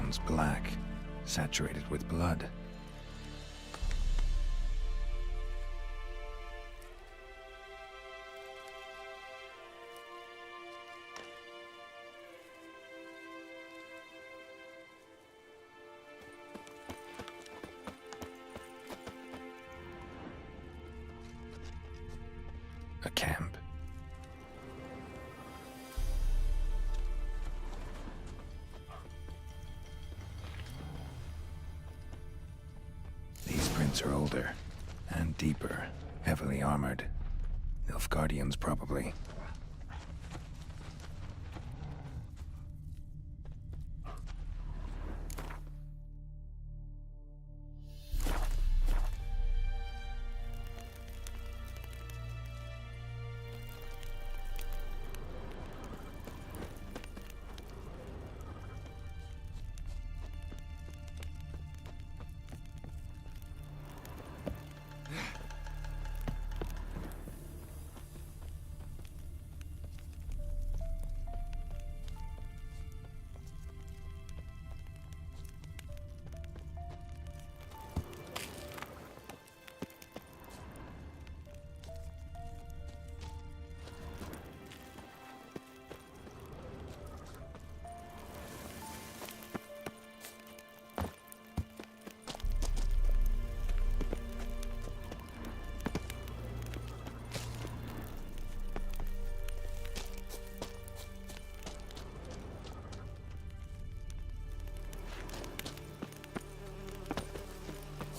ground's black, saturated with blood. A camp. These prints are older and deeper, heavily armored. Nilfgaardians, probably.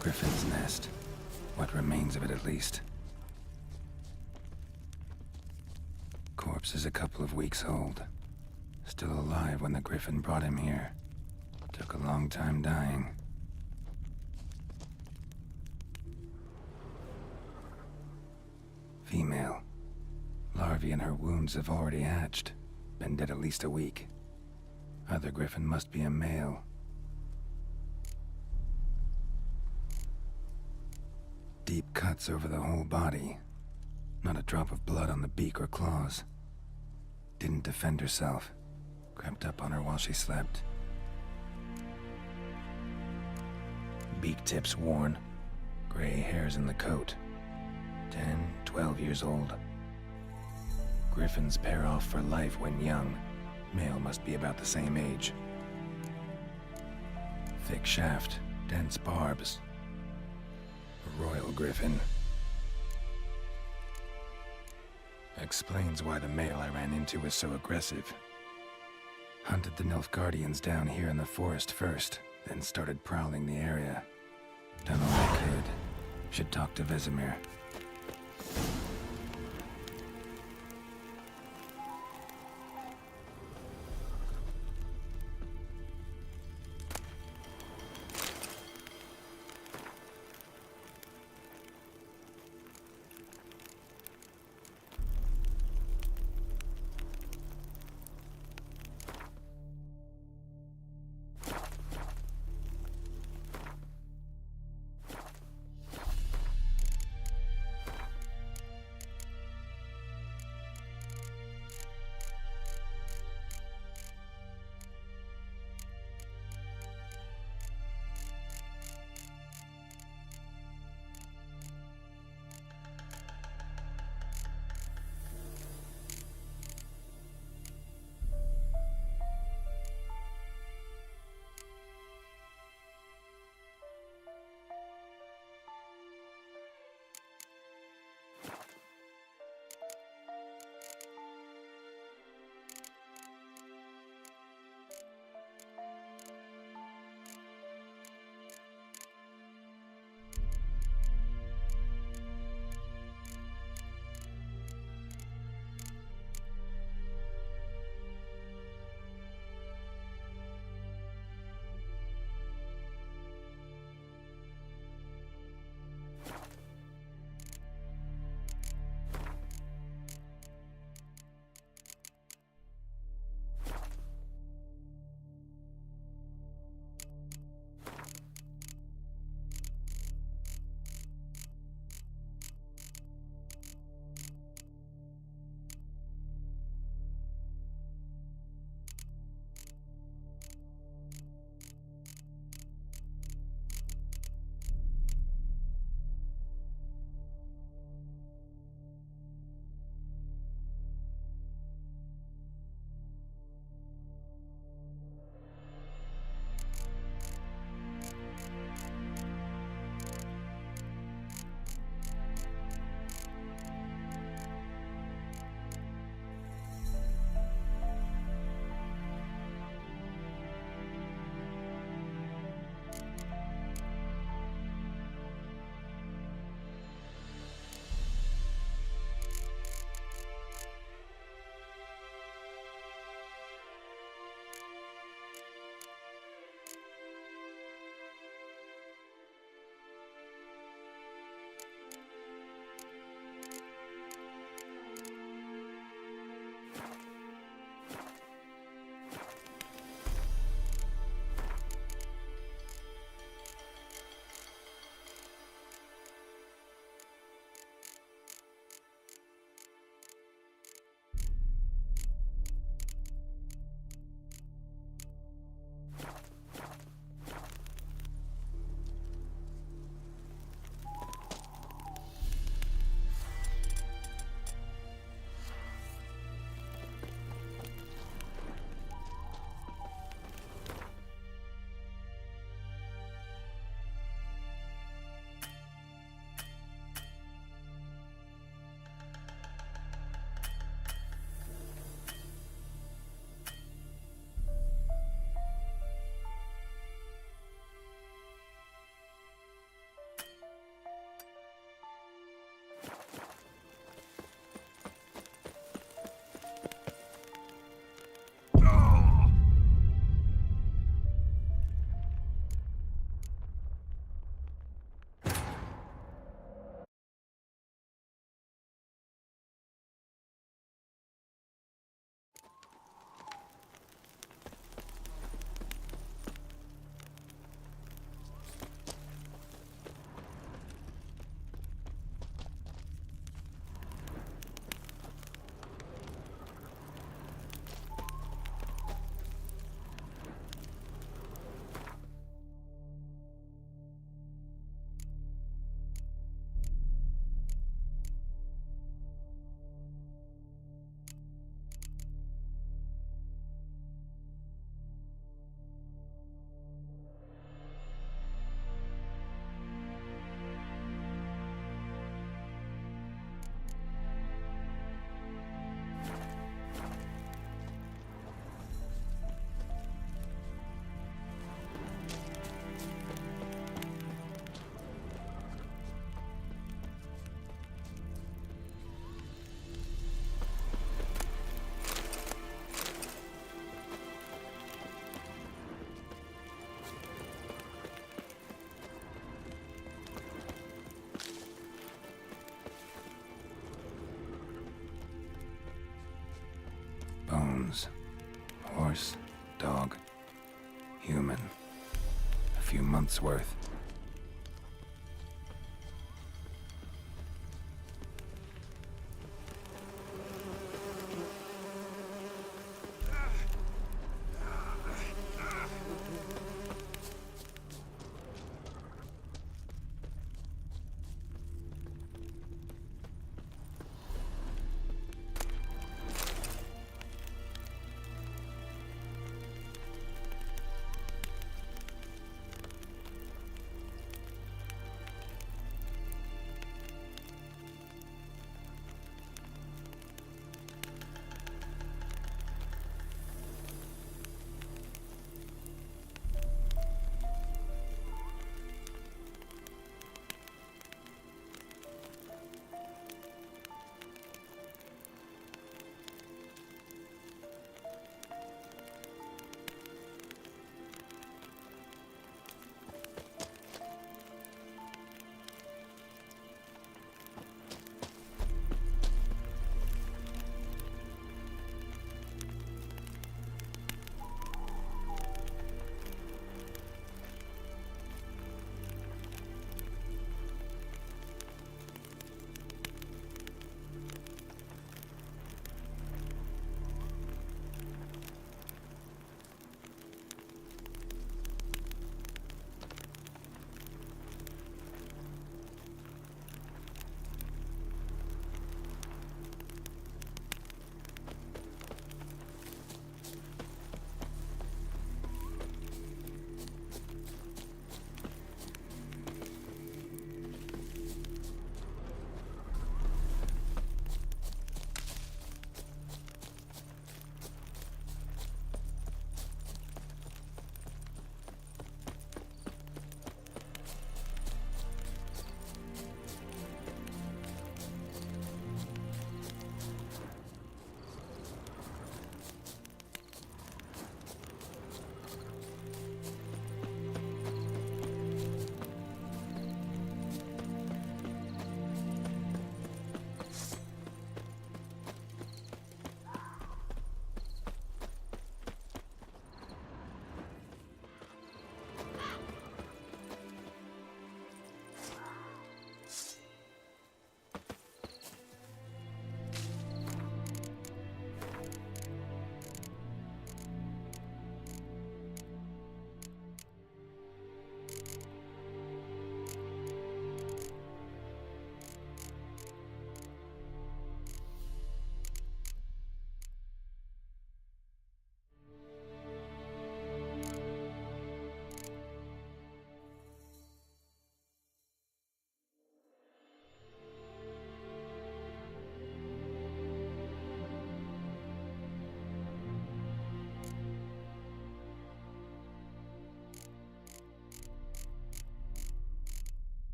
Griffin's nest. What remains of it, at least. Corpse is a couple of weeks old. Still alive when the Griffin brought him here. Took a long time dying. Female. Larvae in her wounds have already hatched. Been dead at least a week. Other Griffin must be a male. Deep cuts over the whole body. Not a drop of blood on the beak or claws. Didn't defend herself. Crept up on her while she slept. Beak tips worn. Gray hairs in the coat. 10, 12 years old. Griffins pair off for life when young. Male must be about the same age. Thick shaft, dense barbs. A royal griffin. Explains why the male I ran into was so aggressive. Hunted the Nilfgaardians down here in the forest first, then started prowling the area. Done all I could. Should talk to Vesemir. items. Horse, dog, human. A few months' worth.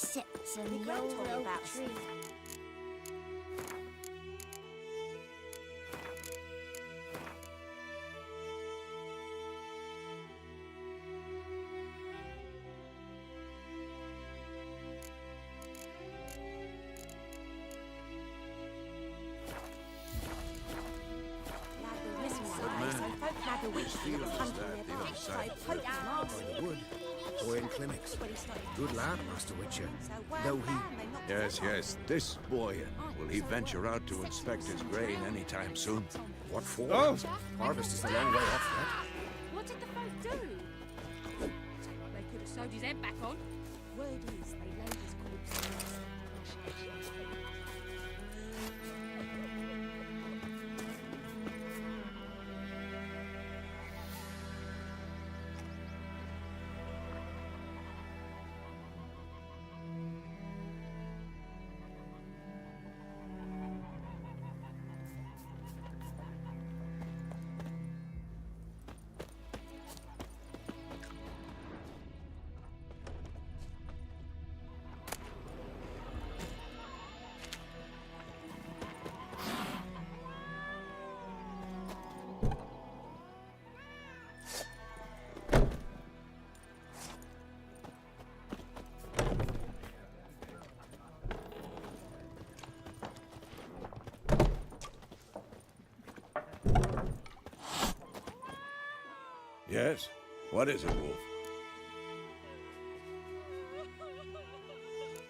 Sips and roll about tree. Boy in clinics. Good lad, Master Witcher. Though he... Yes, this boy. Will he venture out to inspect his grain anytime soon? What for? Oh! Harvest is a long way off yet. What did the folk do? They could have sewed his head back on. Word is they laid his corpse. Yes? What is it, Wolf?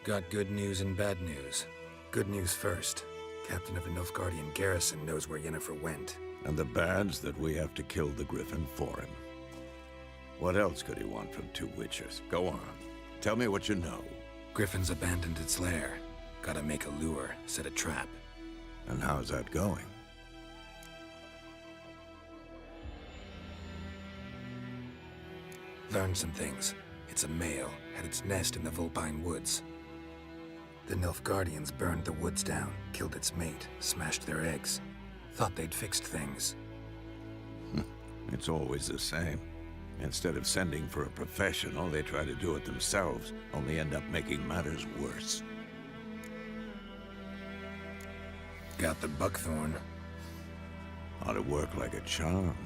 Got good news and bad news. Good news first. Captain of the Nilfgaardian garrison knows where Yennefer went. And the bad's that we have to kill the Griffin for him. What else could he want from two Witchers? Go on. Tell me what you know. Griffin's abandoned its lair. Gotta make a lure, set a trap. And how's that going? Learned some things. It's a male, had its nest in the Vulpine Woods. The Nilfgaardians burned the woods down, killed its mate, smashed their eggs. Thought they'd fixed things. It's always the same. Instead of sending for a professional, they try to do it themselves, only end up making matters worse. Got the buckthorn. Ought to work like a charm.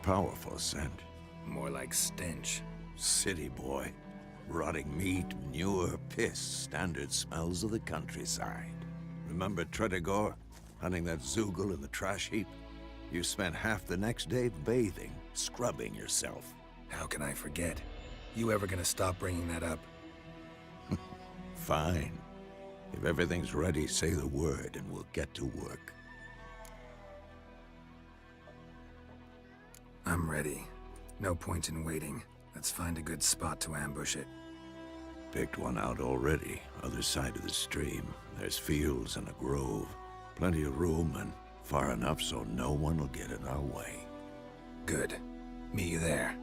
Powerful scent. More like stench. City boy. Rotting meat, manure, piss, standard smells of the countryside. Remember Tredegor? Hunting that Zoogle in the trash heap? You spent half the next day bathing, scrubbing yourself. How can I forget? You ever gonna stop bringing that up? Fine. If everything's ready, say the word and we'll get to work. I'm ready. No point in waiting. Let's find a good spot to ambush it. Picked one out already, other side of the stream. There's fields and a grove. Plenty of room and far enough so no one will get in our way. Good. Meet you there.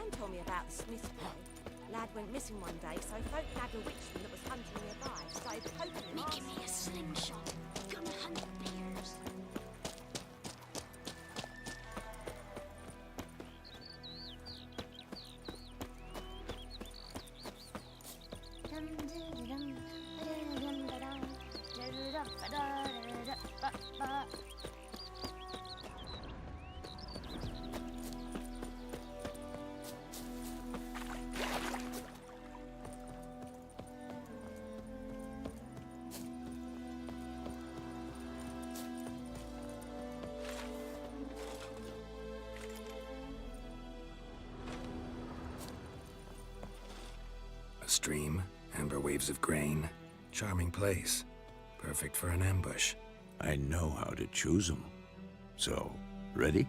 John told me about the Smith boy. Lad went missing one day, so folk nabbed a witchman that was hunting nearby. Started poking him. Making me a slingshot. Gonna hunt bears. A stream, amber waves of grain. Charming place. Perfect for an ambush. I know how to choose them. So, ready?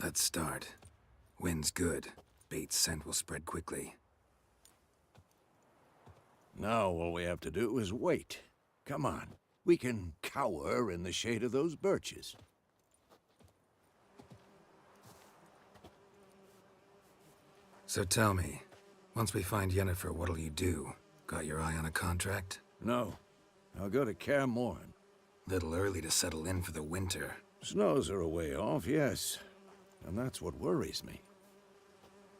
Let's start. Wind's good. Bait's scent will spread quickly. Now all we have to do is wait. Come on. We can cower in the shade of those birches. So tell me, once we find Yennefer, what'll you do? Got your eye on a contract? No. I'll go to Kaer Morhen. Little early to settle in for the winter. Snows are a way off, yes. And that's what worries me.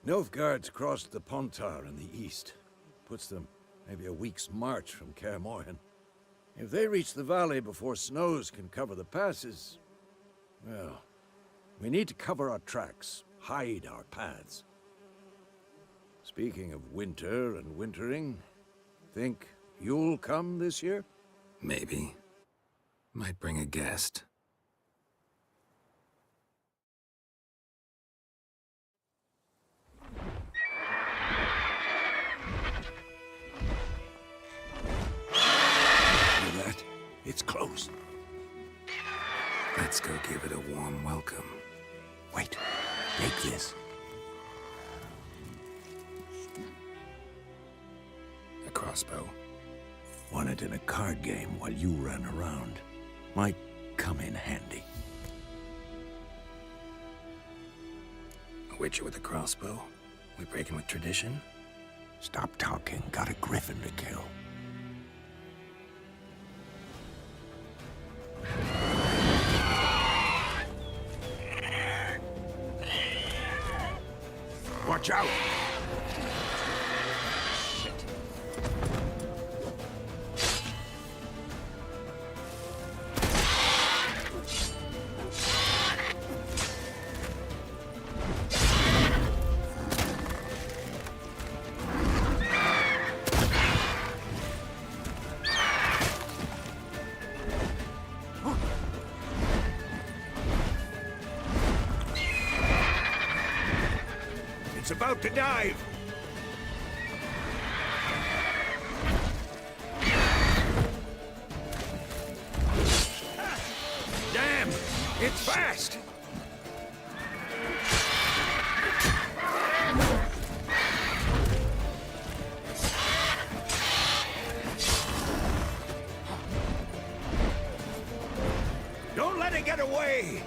Nilfgaard's crossed the Pontar in the east. Puts them maybe a week's march from Kaer Morhen. If they reach the valley before snows can cover the passes, well, we need to cover our tracks, hide our paths. Speaking of winter and wintering, think you'll come this year? Maybe. Might bring a guest. Hear that? It's close. Let's go give it a warm welcome. Wait, take this. A crossbow. Won it in a card game while you ran around. Might come in handy. A witcher with a crossbow? We breaking with tradition? Stop talking. Got a griffin to kill. Watch out! It's about to dive! Damn! It's fast! Don't let it get away!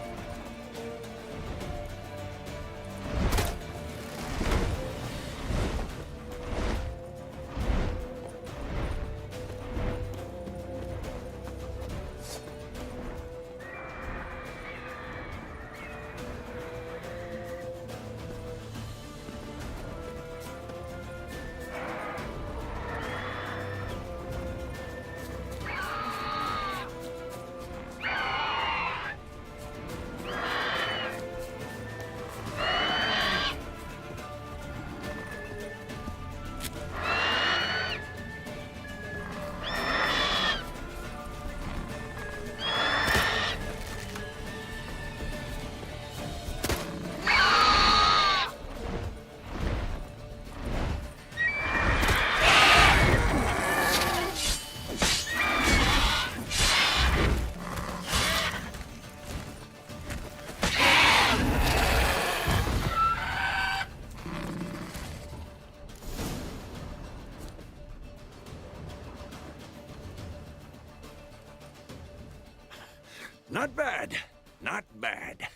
Not bad. Not bad.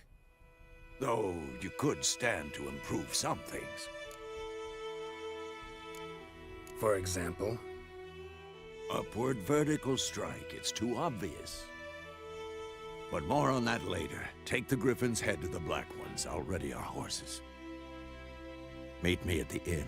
Though you could stand to improve some things. For example? Upward vertical strike. It's too obvious. But more on that later. Take the Griffin's head to the Black Ones. I'll ready our horses. Meet me at the inn.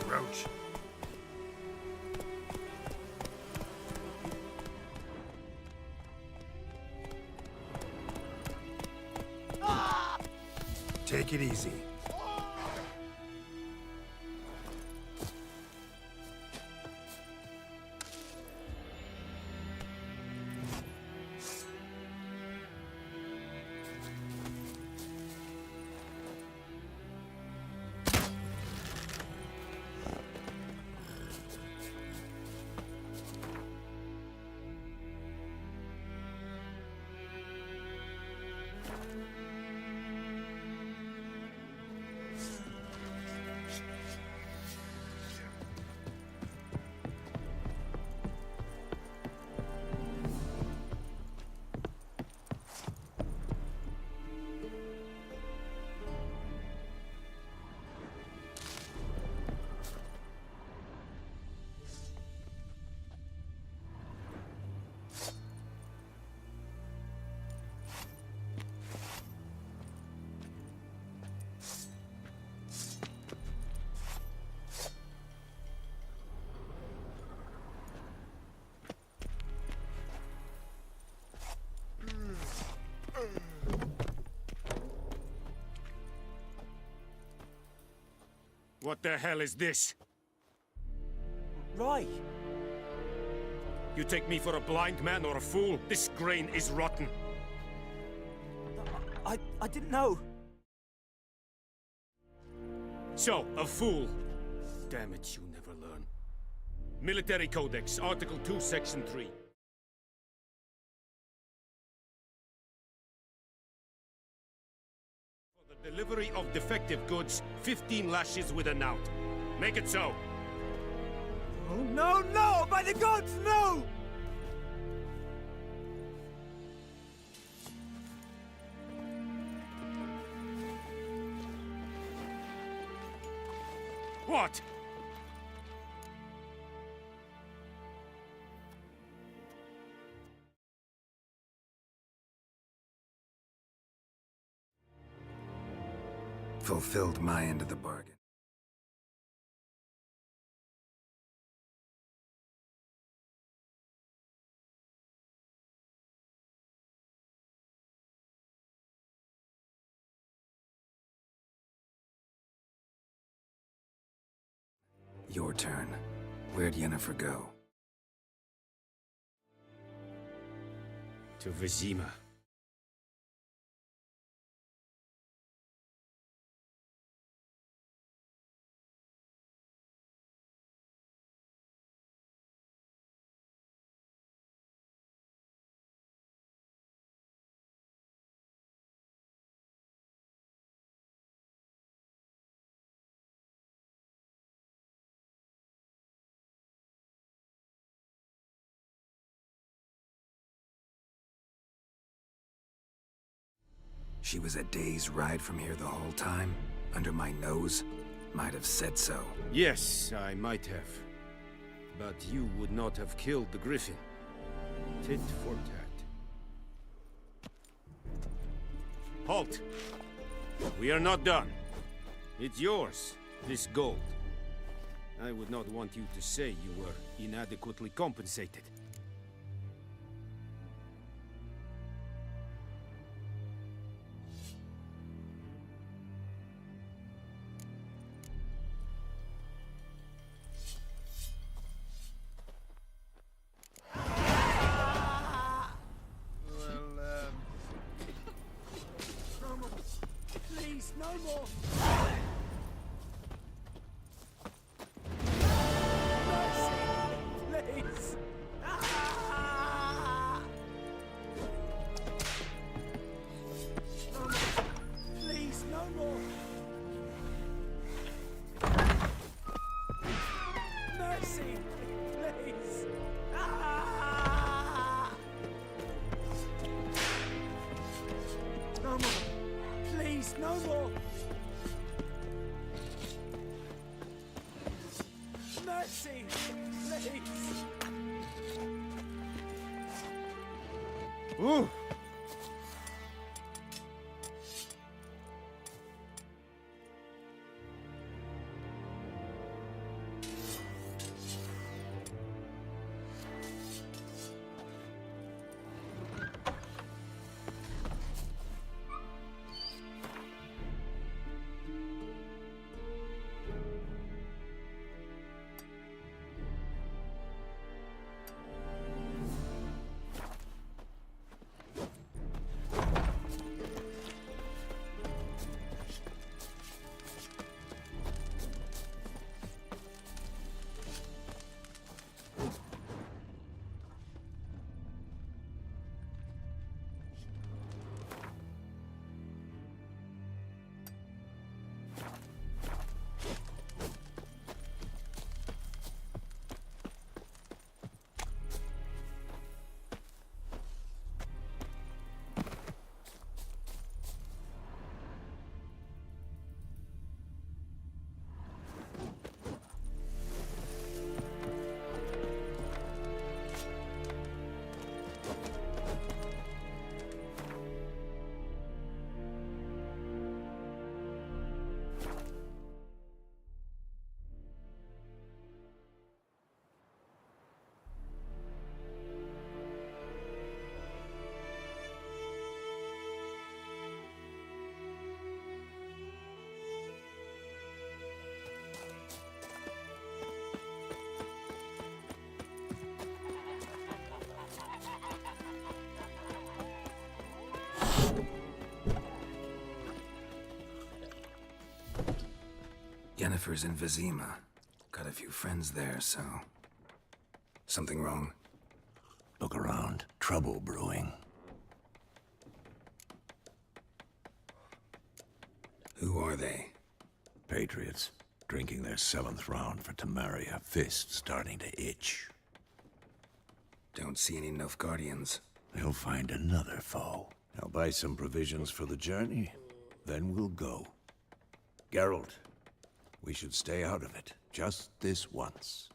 roach. Take it easy. What the hell is this? Right. You take me for a blind man or a fool? This grain is rotten. I didn't know. So, a fool. Damn it, you never learn. Military Codex, Article 2, Section 3. For the delivery of defective goods, 15 lashes with a knout. Make it so. Oh, no, no! By the gods, no! What? Fulfilled my end of the bargain. Your turn. Where'd Yennefer go? To Vizima. She was a day's ride from here the whole time? Under my nose? Might have said so. Yes, I might have. But you would not have killed the griffin. Tit for tat. Halt! We are not done. It's yours, this gold. I would not want you to say you were inadequately compensated. Please, no more! Mercy! Please! Ah! No more! Please, no more! Mercy! Please! Ah! No more! Please, no more! Mercy! Please! Ooh! Yennefer's in Vizima. Got a few friends there, so... Something wrong? Look around. Trouble brewing. Who are they? Patriots. Drinking their 7th round for Temeria. Fist starting to itch. Don't see any Nilfgaardians. They'll find another foe. I'll buy some provisions for the journey. Then we'll go. Geralt, we should stay out of it. Just this once.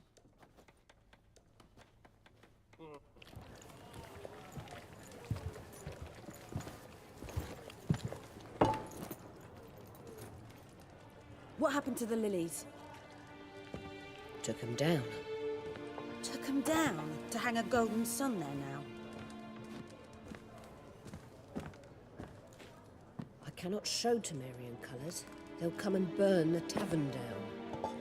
What happened to the lilies? Took him down. Took them down to hang a golden sun there now. I cannot show Temerian colours. They'll come and burn the tavern down.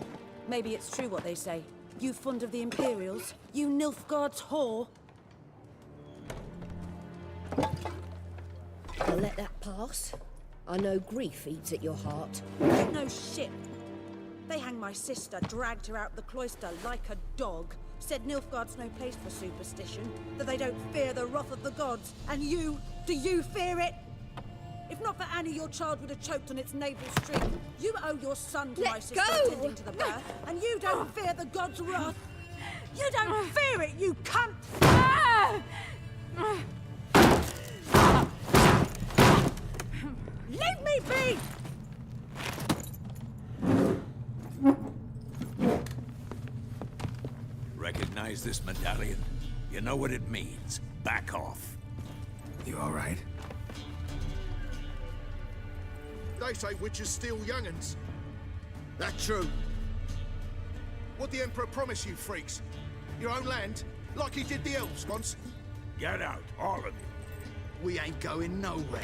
Maybe it's true what they say. You fond of the Imperials? You Nilfgaard's whore? I'll let that pass. I know grief eats at your heart. No shit. They hanged my sister, dragged her out the cloister like a dog. Said Nilfgaard's no place for superstition, that they don't fear the wrath of the gods. And you, do you fear it? If not for Annie, your child would have choked on its navel string. You owe your son to my sister attending to the birth, and you don't fear the gods' wrath. You don't fear it, you cunt! Leave me be! Recognize this medallion? You know what it means. Back off. You all right? They say witches steal young'uns. That true? What'd the Emperor promise you, freaks? Your own land? Like he did the elves once? Get out, all of you. We ain't going nowhere.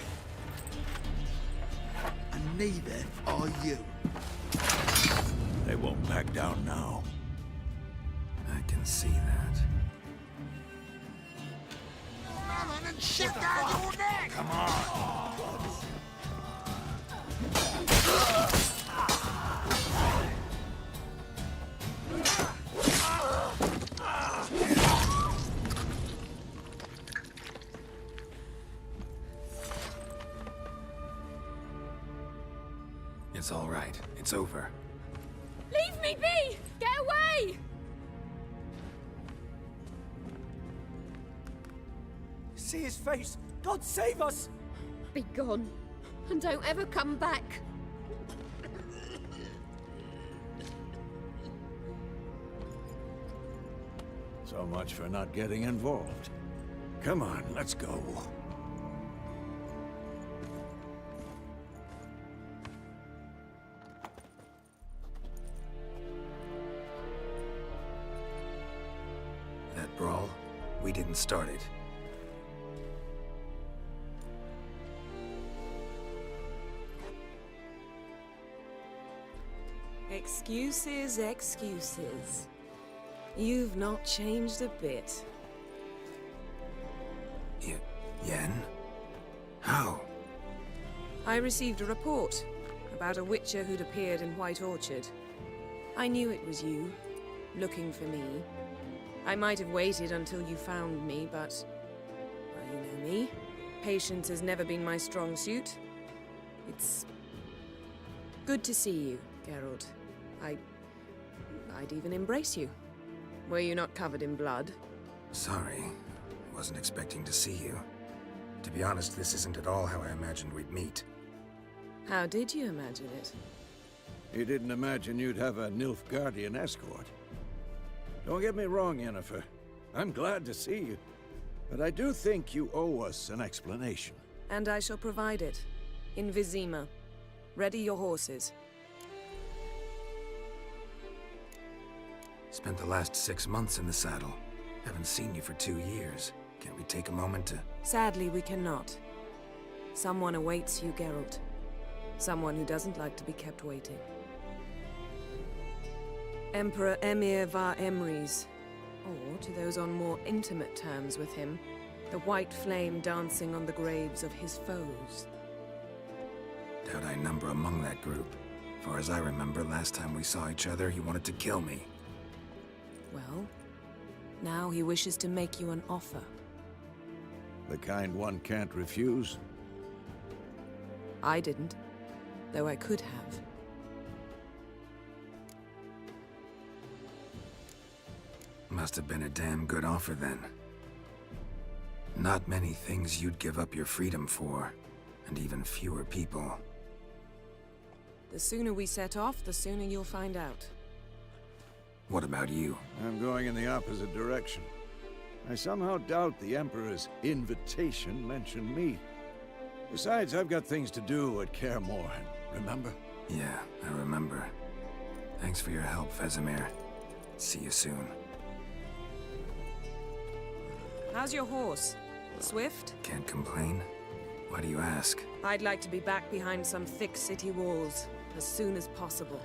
And neither are you. They won't back down now. I can see that. Come on! It's all right. It's over. Leave me be! Get away! See his face! God save us! Be gone. And don't ever come back. So much for not getting involved. Come on, let's go. That brawl, we didn't start it. Excuses, excuses. You've not changed a bit. Yen? How? I received a report about a witcher who'd appeared in White Orchard. I knew it was you, looking for me. I might have waited until you found me, but... well, you know me. Patience has never been my strong suit. It's... good to see you, Geralt. I'd even embrace you. Were you not covered in blood? Sorry. Wasn't expecting to see you. To be honest, this isn't at all how I imagined we'd meet. How did you imagine it? You didn't imagine you'd have a Nilfgaardian escort. Don't get me wrong, Yennefer. I'm glad to see you. But I do think you owe us an explanation. And I shall provide it. In Vizima. Ready your horses. Spent the last 6 months in the saddle. Haven't seen you for 2 years. Can't we take a moment to... Sadly, we cannot. Someone awaits you, Geralt. Someone who doesn't like to be kept waiting. Emperor Emir var Emrys. Or, to those on more intimate terms with him, the white flame dancing on the graves of his foes. Doubt I number among that group. far as I remember, last time we saw each other, he wanted to kill me. Well, now he wishes to make you an offer. The kind one can't refuse? I didn't, though I could have. Must have been a damn good offer then. Not many things you'd give up your freedom for, and even fewer people. The sooner we set off, the sooner you'll find out. What about you? I'm going in the opposite direction. I somehow doubt the Emperor's invitation mentioned me. Besides, I've got things to do at Kaer Morhen, remember? Yeah, I remember. Thanks for your help, Vesemir. See you soon. How's your horse? Swift? Can't complain. Why do you ask? I'd like to be back behind some thick city walls as soon as possible.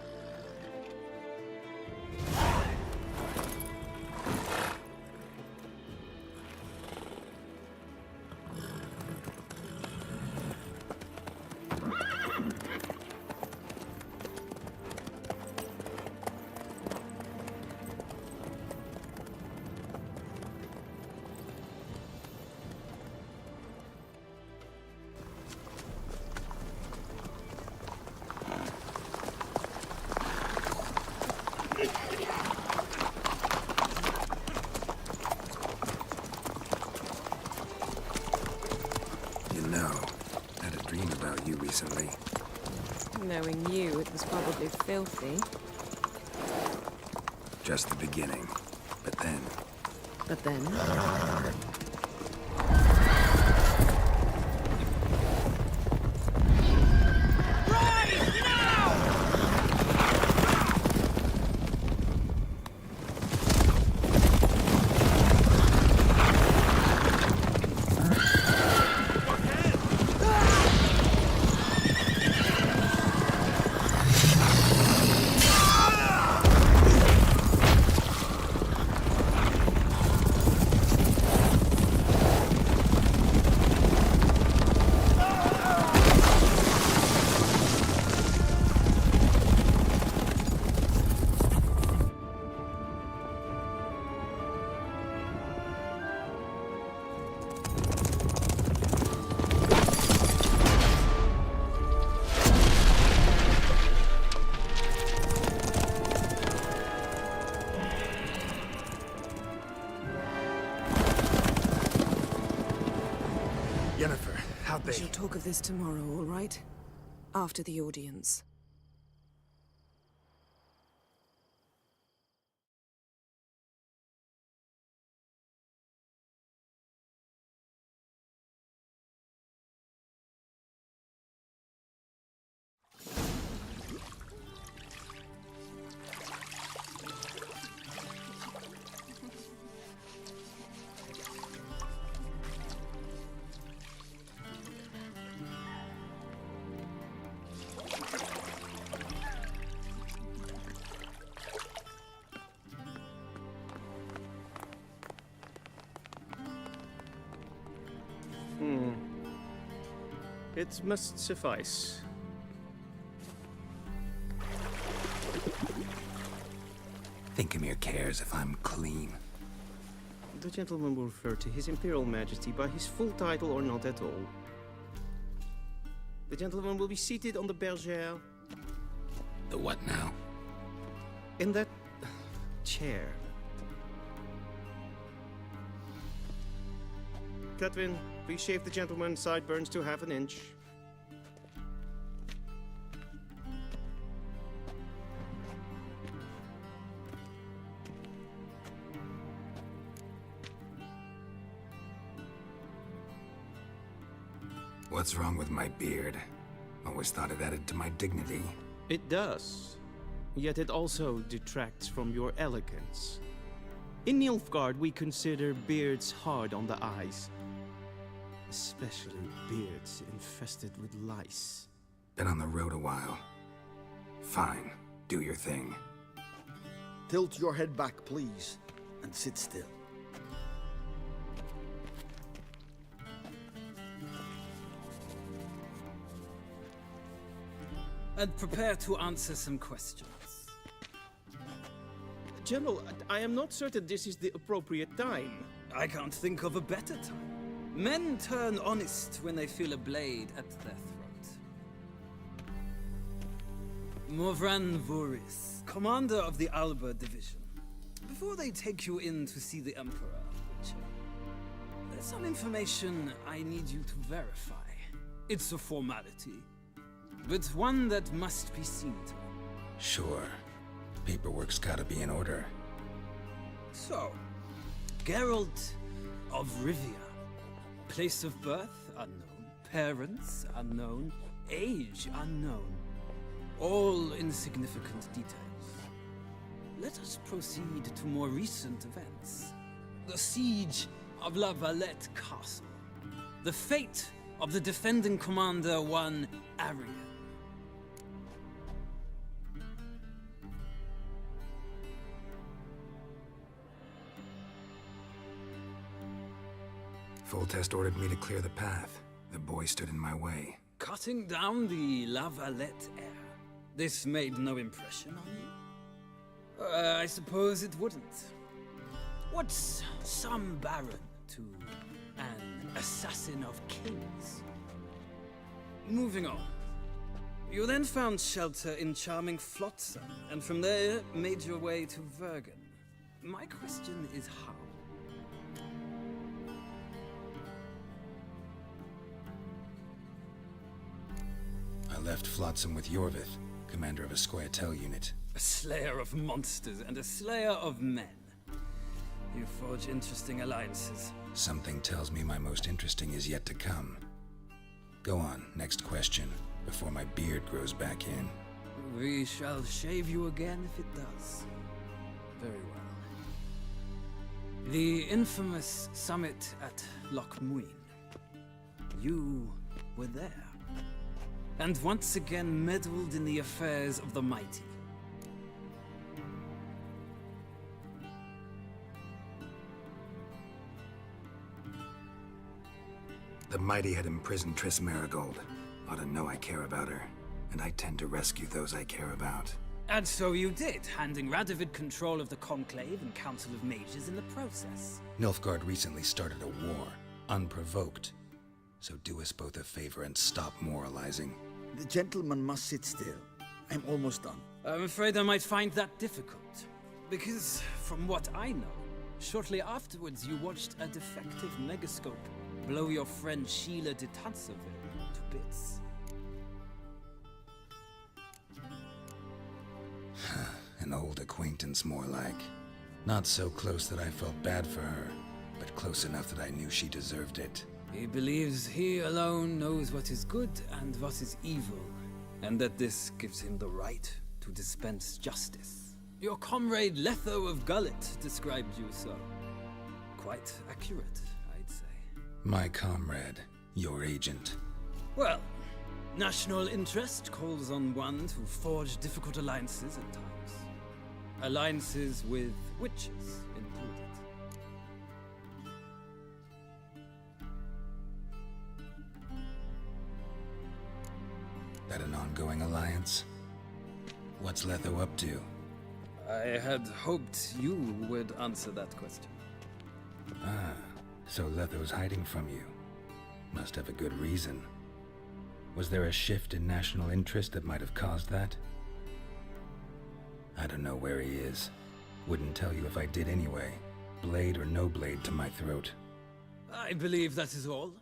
Recently. Knowing you, it was probably filthy. Just the beginning. But then... But then? We shall talk of this tomorrow, all right? After the audience. It must suffice. Thinkamir cares if I'm clean. The gentleman will refer to His Imperial Majesty by his full title or not at all. The gentleman will be seated on the bergère. The what now? In that chair. Catwin, please shave the gentleman's sideburns to half an inch. What's wrong with my beard? Always thought it added to my dignity. It does. Yet it also detracts from your elegance. In Nilfgaard, we consider beards hard on the eyes. Especially beards infested with lice. Been on the road a while. Fine. Do your thing. Tilt your head back, please, and sit still. and prepare to answer some questions. General, I am not certain this is the appropriate time. I can't think of a better time. Men turn honest when they feel a blade at their throat. Morvran Voris, commander of the Alba Division. Before they take you in to see the Emperor, Witcher, there's some information I need you to verify. It's a formality, but one that must be seen to. Sure. Paperwork's gotta be in order. So, Geralt of Rivia. Place of birth unknown, parents unknown, age unknown. All insignificant details. Let us proceed to more recent events. The siege of La Valette Castle. The fate of the defending commander, one Arian. Foltest ordered me to clear the path. The boy stood in my way. Cutting down the La Valette heir. This made no impression on you? I suppose it wouldn't. What's some baron to an assassin of kings? Moving on. You then found shelter in charming Flotsam, and from there made your way to Vergen. My question is how? I left Flotsam with Yorvith, commander of a Squaretel unit. A slayer of monsters and a slayer of men. You forge interesting alliances. Something tells me my most interesting is yet to come. Go on, next question, before my beard grows back in. We shall shave you again if it does. Very well. The infamous summit at Loch Muin. You were there. And once again meddled in the affairs of the mighty. The mighty had imprisoned Triss Marigold. Ought to know I care about her, and I tend to rescue those I care about. And so you did, handing Radovid control of the Conclave and Council of Mages in the process. Nilfgaard recently started a war, unprovoked. So do us both a favor and stop moralizing. The gentleman must sit still. I'm almost done. I'm afraid I might find that difficult. Because, from what I know, shortly afterwards you watched a defective megascope blow your friend Sheila de Tanseville to bits. An old acquaintance, more like. Not so close that I felt bad for her, but close enough that I knew she deserved it. He believes he alone knows what is good and what is evil, and that this gives him the right to dispense justice. Your comrade Letho of Gullet described you so. Quite accurate, I'd say. My comrade, your agent. Well, national interest calls on one to forge difficult alliances at times. Alliances with witches included. That an ongoing alliance? What's Letho up to? I had hoped you would answer that question. Ah, so Letho's hiding from you. Must have a good reason. Was there a shift in national interest that might have caused that? I don't know where he is. Wouldn't tell you if I did anyway. Blade or no blade to my throat. I believe that is all.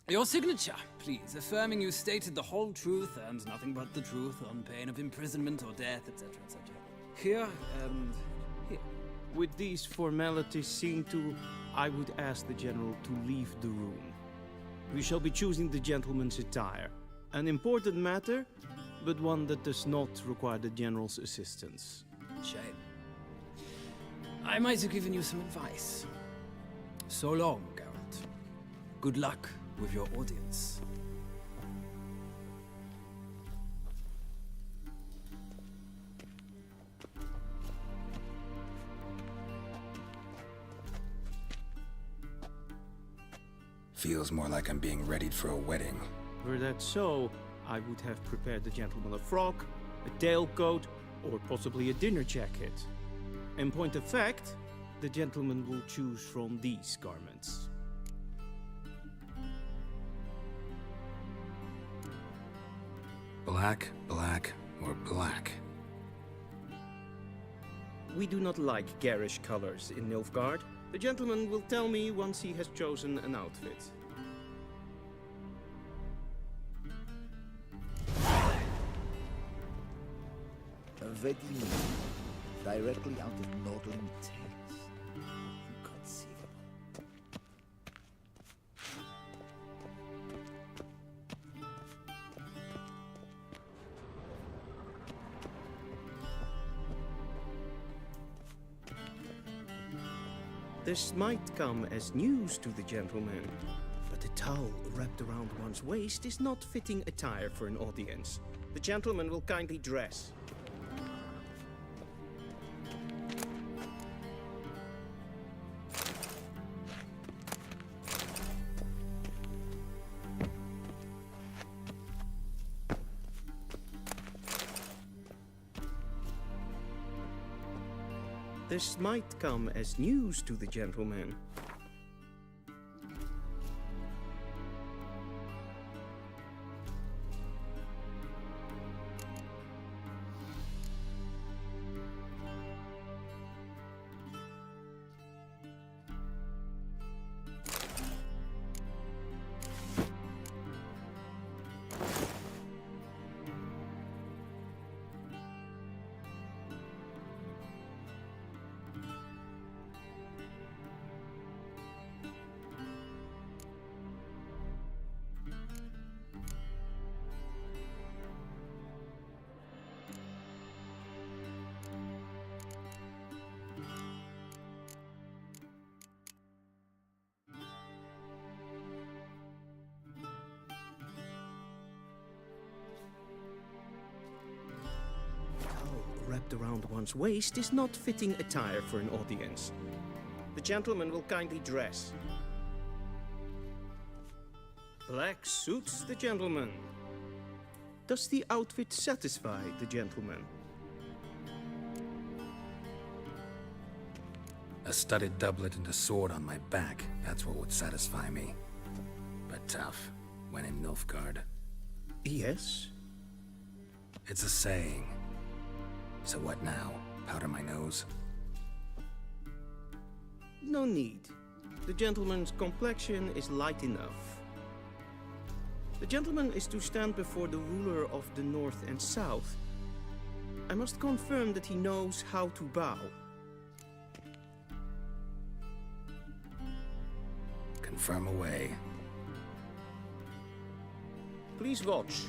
Your signature, please, affirming you stated the whole truth and nothing but the truth on pain of imprisonment or death, etc., etc. Here and here. With these formalities seen to, I would ask the General to leave the room. We shall be choosing the gentleman's attire. An important matter, but one that does not require the General's assistance. Shame. I might have given you some advice. So long, Geralt. Good luck with your audience. Feels more like I'm being readied for a wedding. Were that so, I would have prepared the gentleman a frock, a tailcoat, or possibly a dinner jacket. In point of fact, the gentleman will choose from these garments. Black, black, or black? We do not like garish colors in Nilfgaard. The gentleman will tell me once he has chosen an outfit. A wedding directly out of Nordling tales. Inconceivable. This might come as news to the gentleman, but a towel wrapped around one's waist is not fitting attire for an audience. The gentleman will kindly dress. This might come as news to the gentleman. Wrapped around one's waist is not fitting attire for an audience. The gentleman will kindly dress. Black suits the gentleman. Does the outfit satisfy the gentleman? A studded doublet and a sword on my back, that's what would satisfy me. But tough, when in Nilfgaard. Yes? It's a saying. So what now? Powder my nose? No need. The gentleman's complexion is light enough. The gentleman is to stand before the ruler of the North and South. I must confirm that he knows how to bow. Confirm away. Please watch.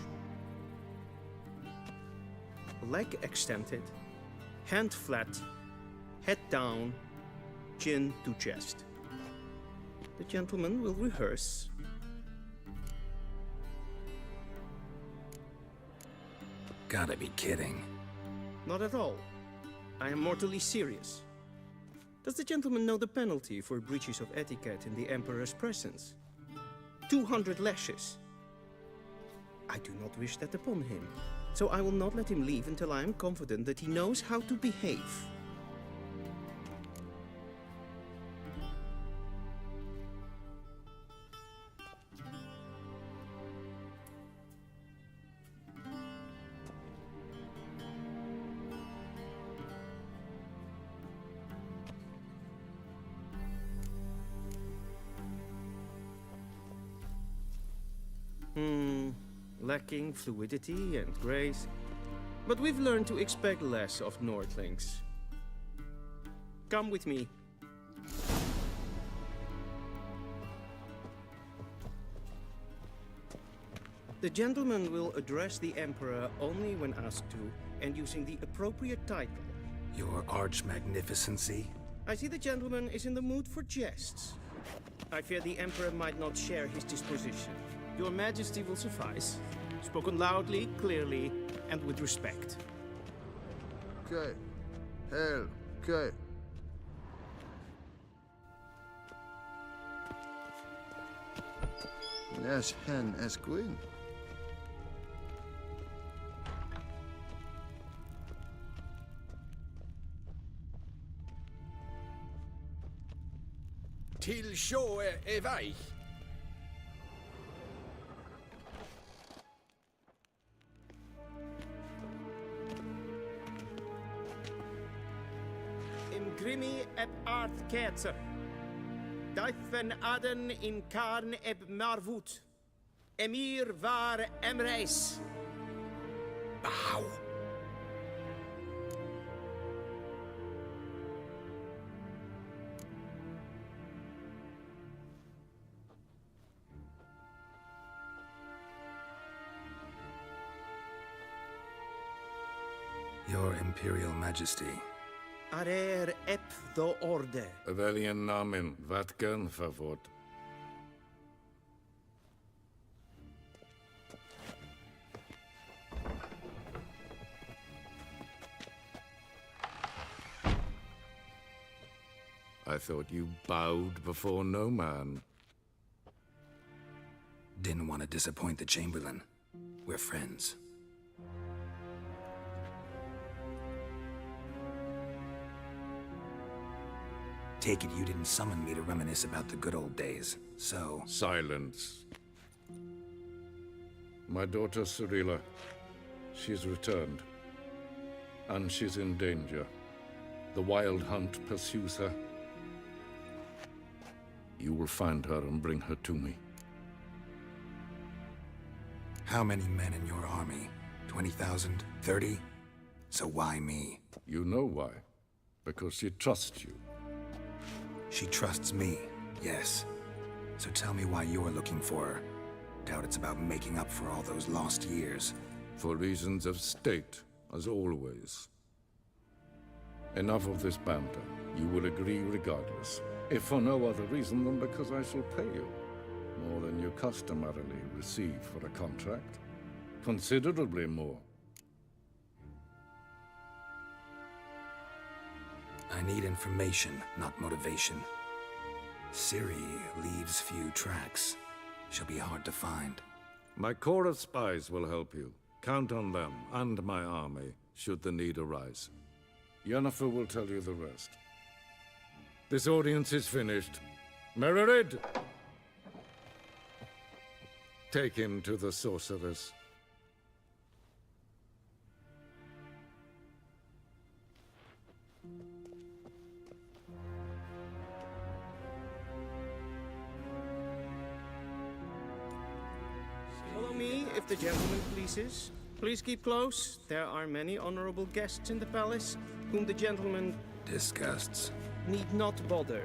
Leg extended, hand flat, head down, chin to chest. The gentleman will rehearse. Gotta be kidding. Not at all. I am mortally serious. Does the gentleman know the penalty for breaches of etiquette in the Emperor's presence? 200 lashes. I do not wish that upon him, so I will not let him leave until I am confident that he knows how to behave. Lacking fluidity and grace. But we've learned to expect less of Nordlings. Come with me. The gentleman will address the Emperor only when asked to, and using the appropriate title. Your Arch-Magnificency? I see the gentleman is in the mood for jests. I fear the Emperor might not share his disposition. Your Majesty will suffice. Spoken loudly, clearly, and with respect. Okay. Hell. Okay. As hen as queen. til sjåe er vei. Imgrimi eb arth ketzer. Daifen aden in karn eb marvut. Emir var emreis. Bow. Your Imperial Majesty. Arer ep do orde. Velian namen, vatgan favot. I thought you bowed before no man. Didn't want to disappoint the Chamberlain. We're friends. Take it you didn't summon me to reminisce about the good old days, so... Silence. My daughter Cirilla, she's returned. And she's in danger. The Wild Hunt pursues her. You will find her and bring her to me. How many men in your army? 20,000? 30? So why me? You know why. Because she trusts you. She trusts me, yes. So tell me why you're looking for her. Doubt it's about making up for all those lost years. For reasons of state, as always. Enough of this banter. You will agree regardless. If for no other reason than because I shall pay you. More than you customarily receive for a contract. Considerably more. I need information, not motivation. Ciri leaves few tracks. She'll be hard to find. My corps of spies will help you. Count on them, and my army, should the need arise. Yennefer will tell you the rest. This audience is finished. Mererid! Take him to the sorceress. Follow me, if the gentleman pleases. Please keep close. There are many honorable guests in the palace, whom the gentleman... disgusts. ...need not bother.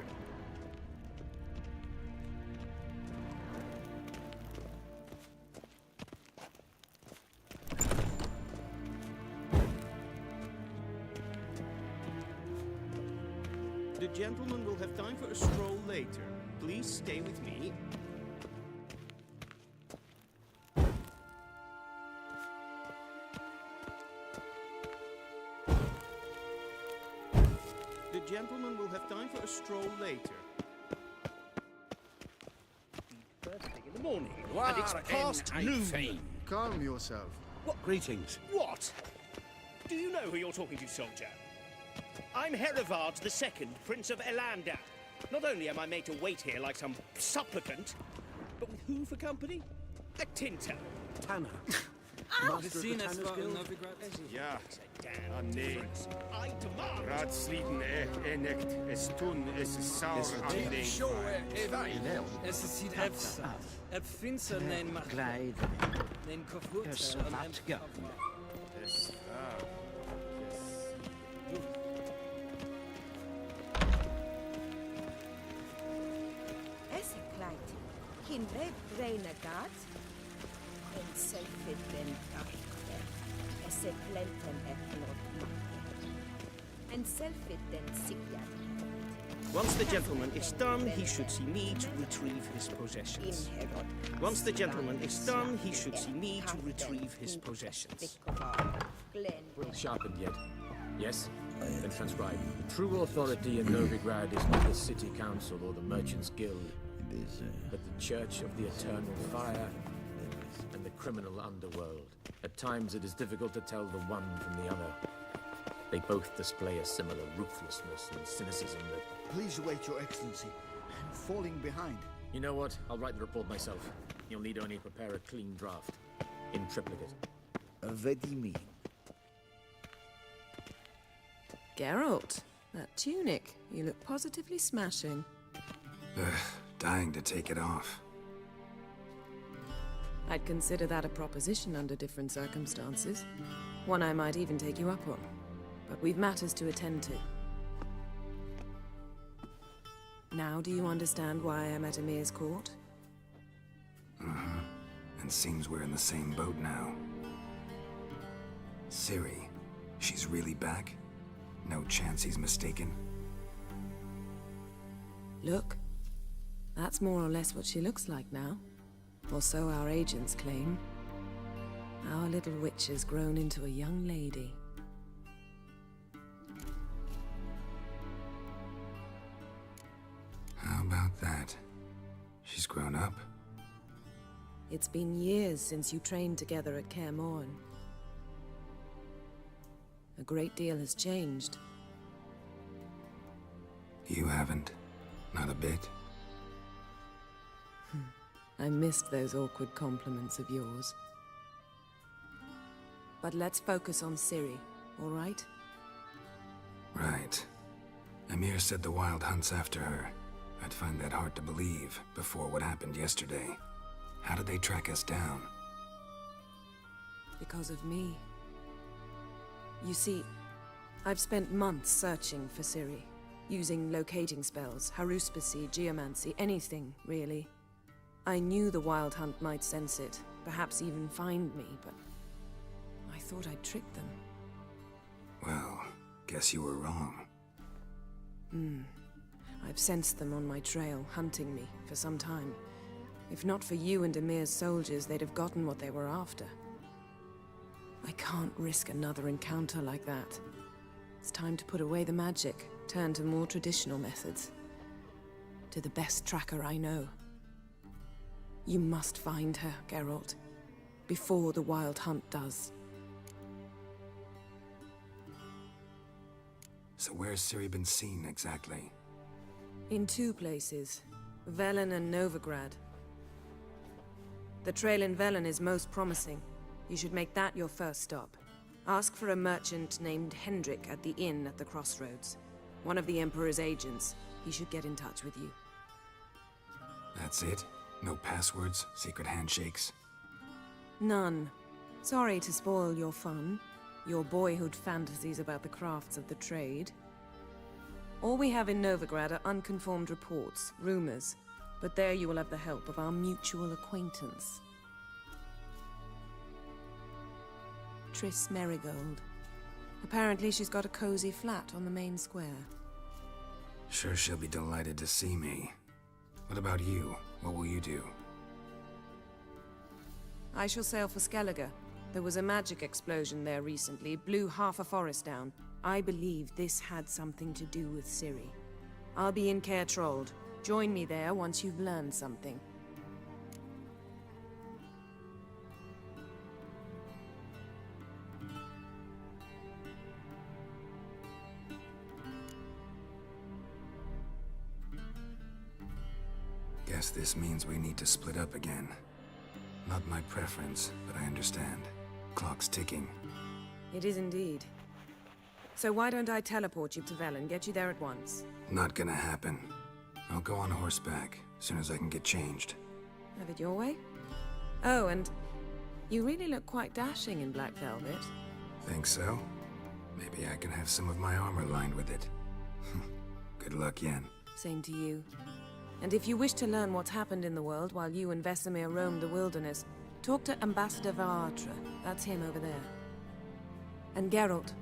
The gentleman will have time for a stroll later. Please stay with me. The gentleman will have time for a stroll later. First thing in the morning, and it's past noon. Calm yourself. What? Greetings. What? Do you know who you're talking to, soldier? I'm Herivard II, Prince of Elandar. Not only am I made to wait here like some supplicant, but with who for company? A Tinter. Tanner. Master of the Tanner's Guild? Ja, nee. I demand... Raadsliden echt es tun, es is sauer aan de... Es is hier heb finster nein mag. Gleid. Nein kofut. Es wat ga. Es Esse kleid. Geen red reine gaat. En selfie den kachte. Esse plenten eklot makke. En selfie den sikjad. Once the gentleman is done, he should see me to retrieve his possessions. Once the gentleman is done, he should see me to retrieve his possessions. Well sharpened yet. Yes? Then transcribe. The true authority in Novigrad is not the city council or the merchants' guild, but the Church of the Eternal Fire and the criminal underworld. At times it is difficult to tell the one from the other. They both display a similar ruthlessness and cynicism that... Please await your excellency, and falling behind. You know what? I'll write the report myself. You'll need only prepare a clean draft. In triplicate. Vedimi. Geralt, that tunic. You look positively smashing. Ugh, dying to take it off. I'd consider that a proposition under different circumstances. One I might even take you up on. But we've matters to attend to. Now do you understand why I'm at Emir's court? Uh-huh. And seems we're in the same boat now. Ciri, she's really back? No chance he's mistaken? Look. That's more or less what she looks like now. Or so our agents claim. Our little witch has grown into a young lady. How about that? She's grown up? It's been years since you trained together at Kaer Morhen. A great deal has changed. You haven't. Not a bit. I missed those awkward compliments of yours. But let's focus on Ciri, all right? Right. Emir said the Wild Hunt's after her. I'd find that hard to believe before what happened yesterday. How did they track us down? Because of me. You see, I've spent months searching for Ciri, using locating spells, haruspicy, geomancy, anything, really. I knew the Wild Hunt might sense it, perhaps even find me, but I thought I'd trick them. Well, guess you were wrong. I've sensed them on my trail, hunting me, for some time. If not for you and Emir's soldiers, they'd have gotten what they were after. I can't risk another encounter like that. It's time to put away the magic, turn to more traditional methods. To the best tracker I know. You must find her, Geralt. Before the Wild Hunt does. So where's Ciri been seen, exactly? In two places. Velen and Novigrad. The trail in Velen is most promising. You should make that your first stop. Ask for a merchant named Hendrik at the inn at the crossroads. One of the Emperor's agents. He should get in touch with you. That's it? No passwords, secret handshakes? None. Sorry to spoil your fun. Your boyhood fantasies about the crafts of the trade. All we have in Novigrad are unconfirmed reports, rumors. But there you will have the help of our mutual acquaintance. Triss Merigold. Apparently she's got a cozy flat on the main square. Sure she'll be delighted to see me. What about you? What will you do? I shall sail for Skellige. There was a magic explosion there recently, blew half a forest down. I believe this had something to do with Ciri. I'll be in Caer Trolde. Join me there once you've learned something. Guess this means we need to split up again. Not my preference, but I understand. Clock's ticking. It is indeed. So why don't I teleport you to Velen, get you there at once? Not gonna happen. I'll go on horseback, as soon as I can get changed. Have it your way? Oh, and you really look quite dashing in black velvet. Think so? Maybe I can have some of my armor lined with it. Good luck, Yen. Same to you. And if you wish to learn what's happened in the world while you and Vesemir roamed the wilderness, talk to Ambassador Varatra. That's him over there. And Geralt,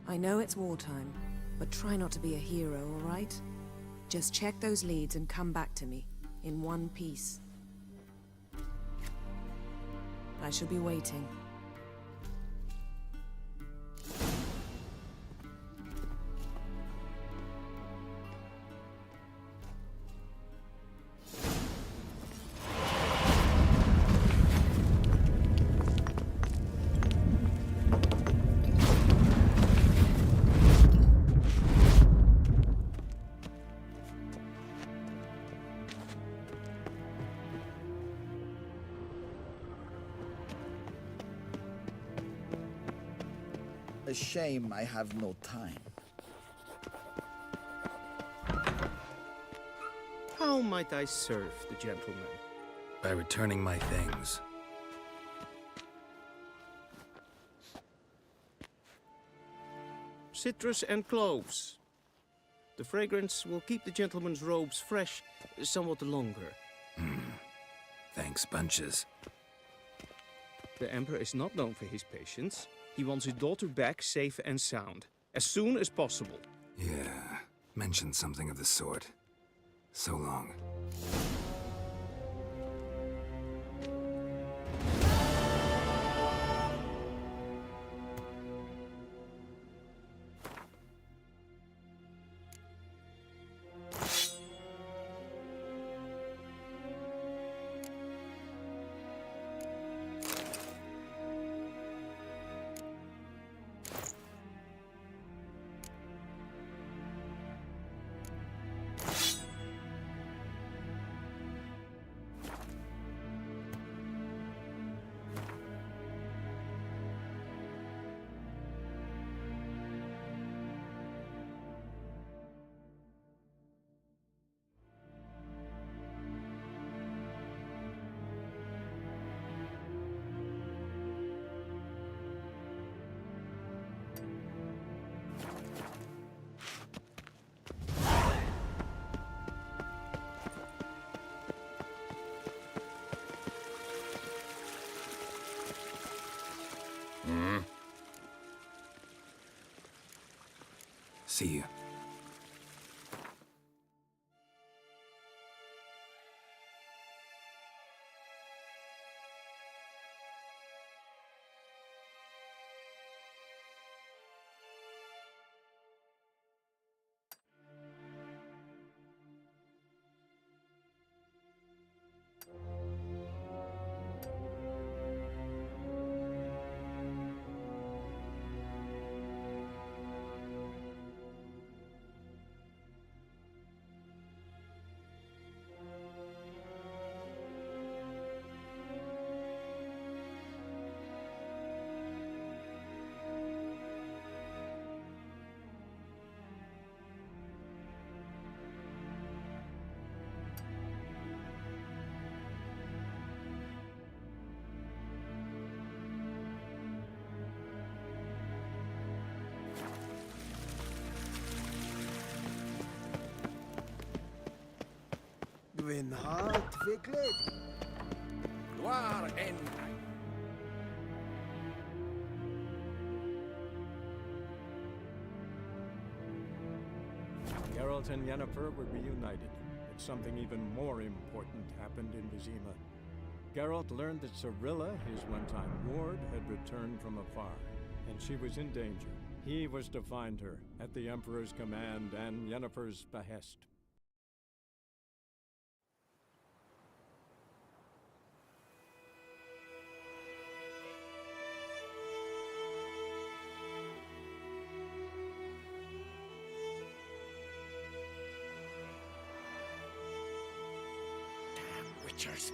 I know it's wartime, but try not to be a hero, all right? Just check those leads and come back to me, in one piece. I shall be waiting. A shame I have no time. How might I serve the gentleman? By returning my things. Citrus and cloves. The fragrance will keep the gentleman's robes fresh somewhat longer. Thanks, bunches. The Emperor is not known for his patience. He wants his daughter back safe and sound, as soon as possible. Yeah, mentioned something of the sort. So long. See you. Gwyn hart figlid. Gloire en Geralt and Yennefer were reunited, but something even more important happened in Vizima. Geralt learned that Cirilla, his one-time ward, had returned from afar, and she was in danger. He was to find her, at the Emperor's command and Yennefer's behest. Witchers.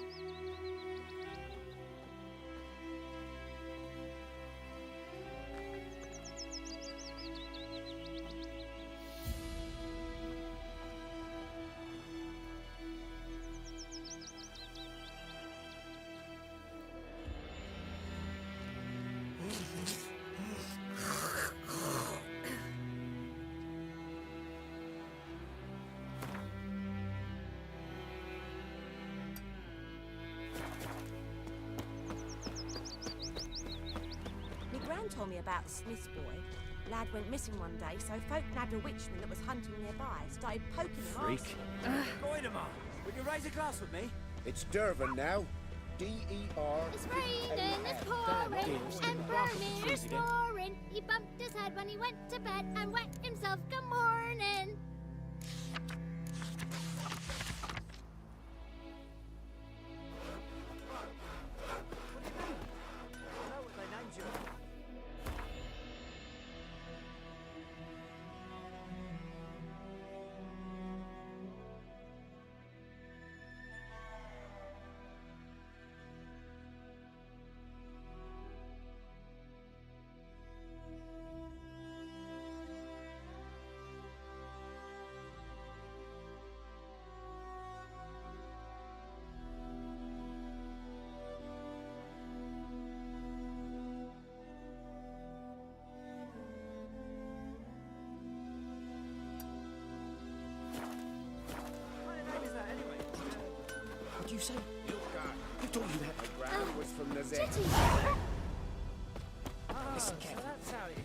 Gran told me about the Smith's boy. Lad went missing one day, so folk nabbed a witchman that was hunting nearby. Started poking him off. Goidemar, would you raise a glass with me? It's Dervan now. D-E-R. It's raining, it's pouring, and Bermir's snoring. He bumped his head when he went to bed and wet himself. Good morning. What do you say? You thought you had my ground was from the Zen. Listen carefully. That's how it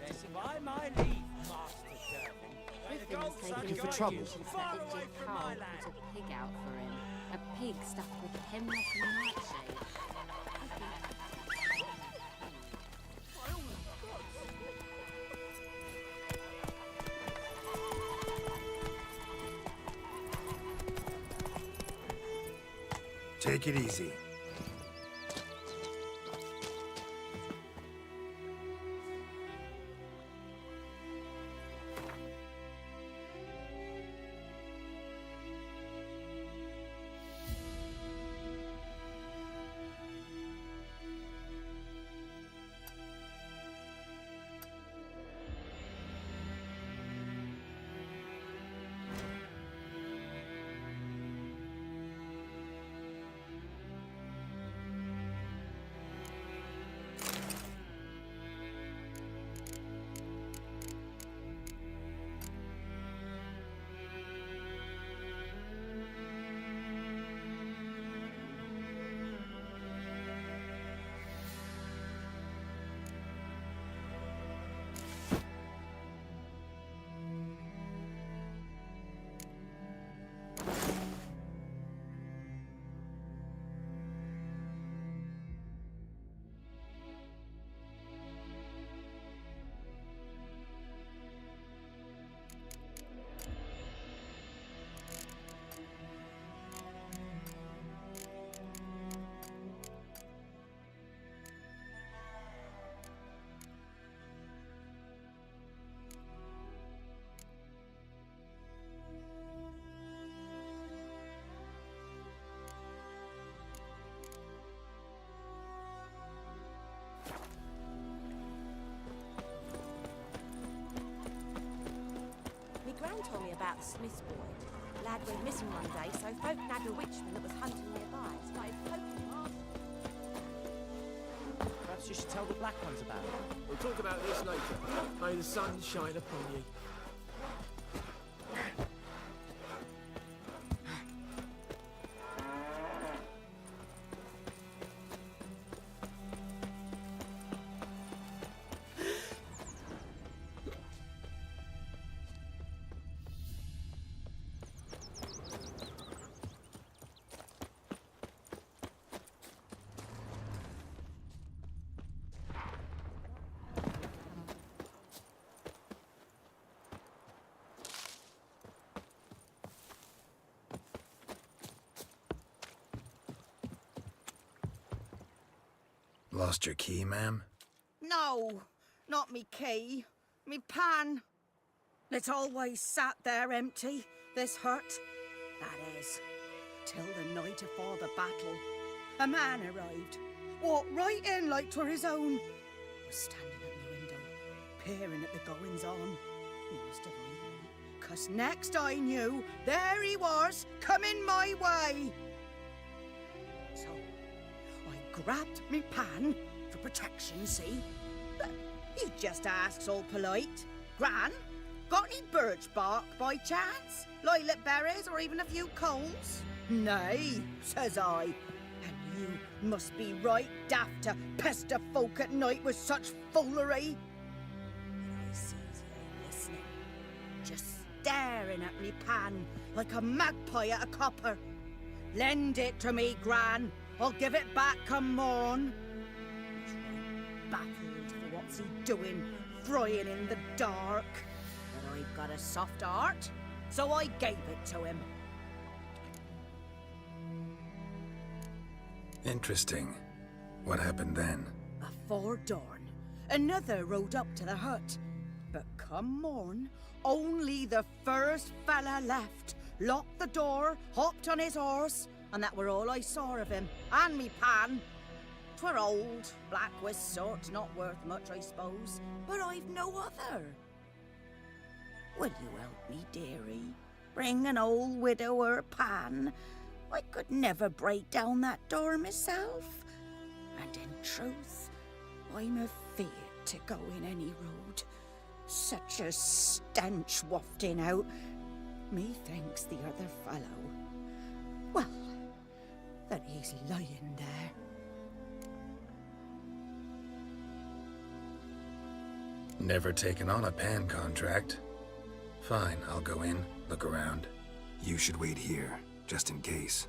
is. By my leave, Master Durban. Looking for trouble. Far away from my land. Put a pig out for him. A pig stuffed with hemlock and nightshade. Take it easy. Gran told me about the Smith's boy. Lad went missing one day, so folk nagged a witchman that was hunting nearby. Started poking him hard. Perhaps you should tell the Black Ones about it. We'll talk about this later. May the sun shine upon you. Lost your key, ma'am? No, not me key. Me pan. It's always sat there empty, this hut. That is, till the night afore the battle. A man arrived, walked right in like 'twere his own. Was standing at me window, peering at the goings-on. He must have eyed me, 'cause next I knew, there he was, coming my way. So, I grabbed me pan for protection, see? But he just asks all polite, Gran, got any birch bark by chance? Lilac berries or even a few coals? Nay, says I. And you must be right daft to pester folk at night with such foolery. And I sees he ain't listening, just staring at me pan like a magpie at a copper. Lend it to me, Gran. I'll give it back come morn. He's right baffled for what's he doing, frying in the dark. But I've got a soft heart, so I gave it to him. Interesting. What happened then? Afore dawn, another rode up to the hut. But come morn, only the first fella left, locked the door, hopped on his horse, and that were all I saw of him, and me pan. 'Twere old, black with sort, not worth much, I suppose, but I've no other. Will you help me, dearie? Bring an old widower pan. I could never break down that door myself. And in truth, I'm afeard to go in any road. Such a stench wafting out. Methinks the other fellow. Well, that he's lying there. Never taken on a pan contract. Fine, I'll go in, look around. You should wait here, just in case.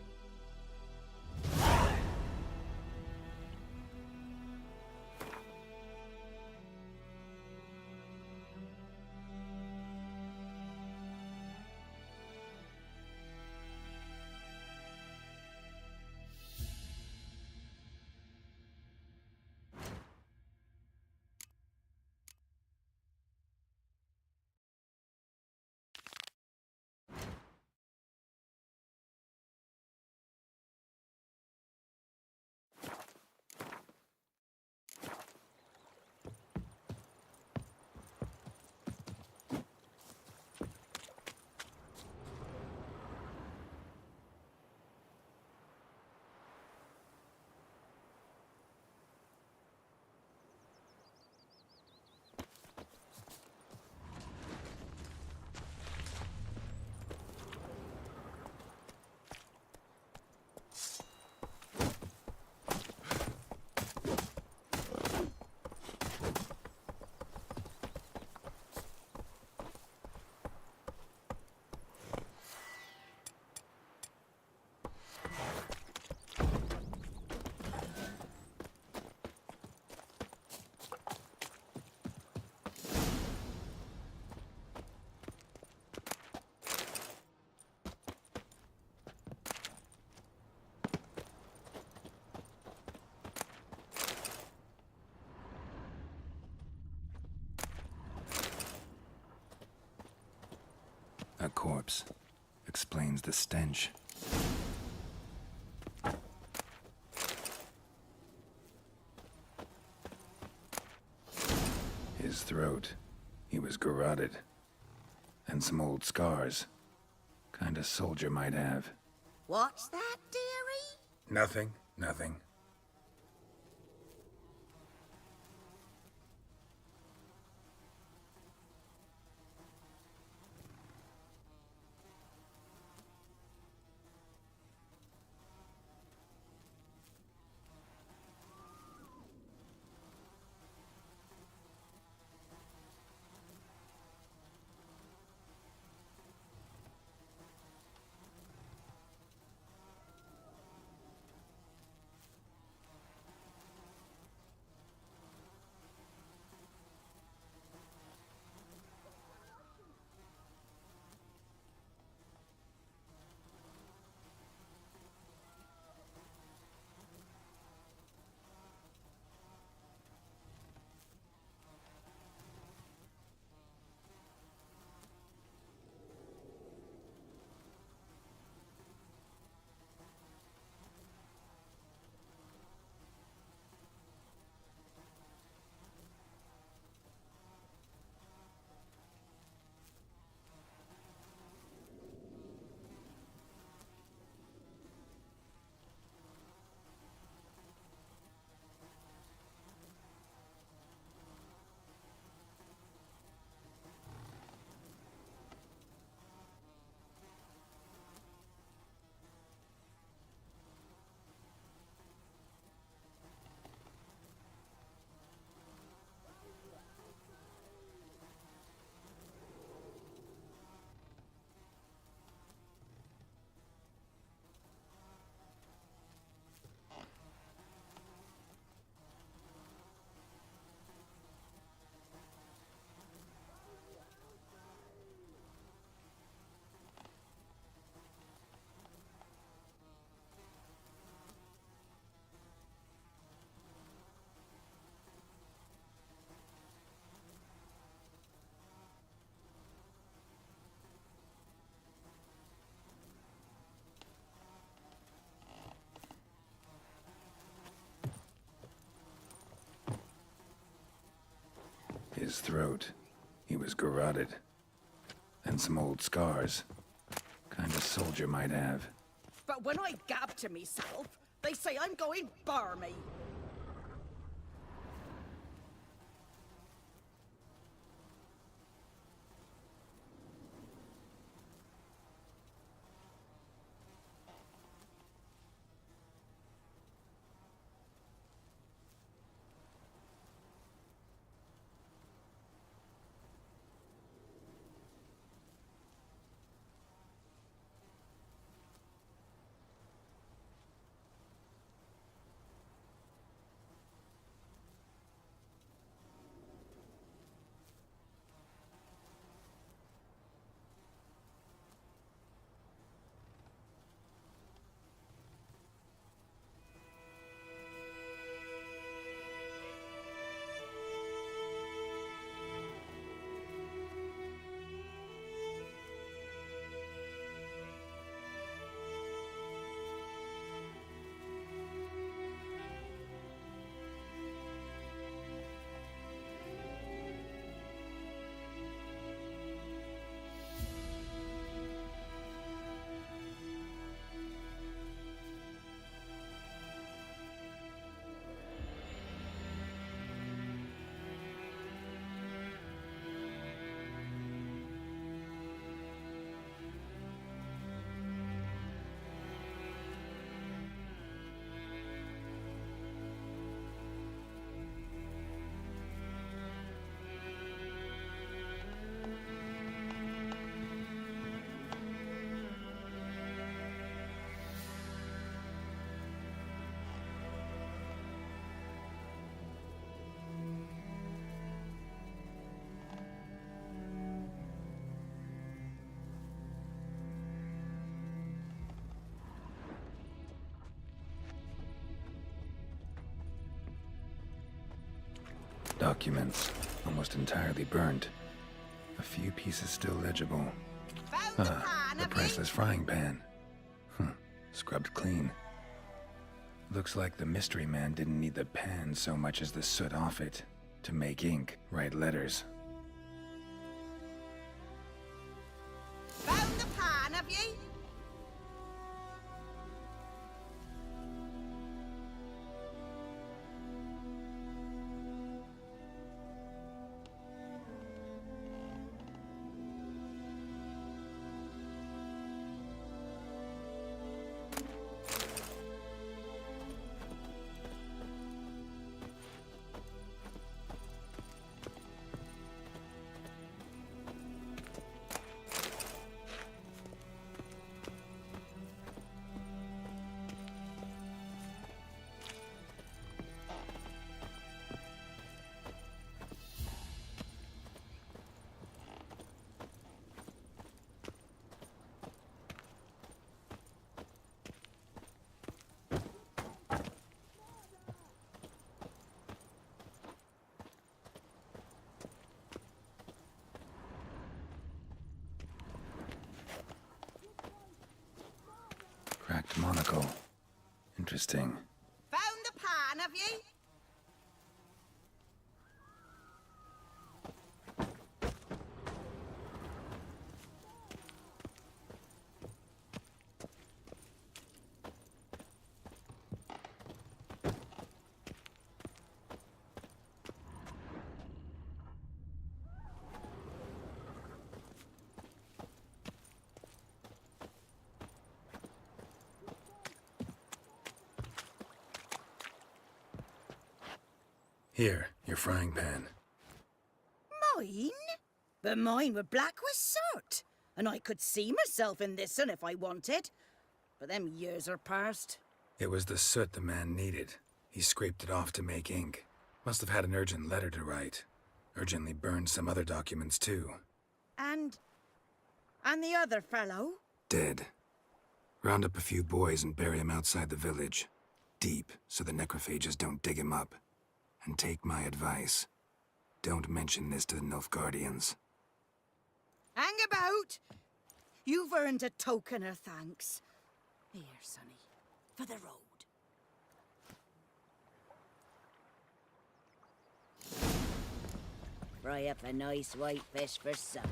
A corpse. Explains the stench. His throat. He was garroted. And some old scars. Kind of soldier might have. What's that, dearie? Nothing, nothing. His throat. He was garroted. And some old scars. Kind of soldier might have. But when I gab to myself, they say I'm going barmy. Documents, almost entirely burnt. A few pieces still legible. The priceless frying pan. Scrubbed clean. Looks like the mystery man didn't need the pan so much as the soot off it to make ink, write letters. Found the pan, have ye? Cracked monocle. Interesting. Found the pan, have ye? Here, your frying pan. Mine? But mine were black with soot, and I could see myself in this one if I wanted. But them years are past. It was the soot the man needed. He scraped it off to make ink. Must have had an urgent letter to write. Urgently burned some other documents too. And the other fellow? Dead. Round up a few boys and bury him outside the village. Deep, so the necrophages don't dig him up. And take my advice. Don't mention this to the Nilfgaardians. Hang about! You've earned a token of thanks. Here, sonny, for the road. Fry up a nice white fish for supper.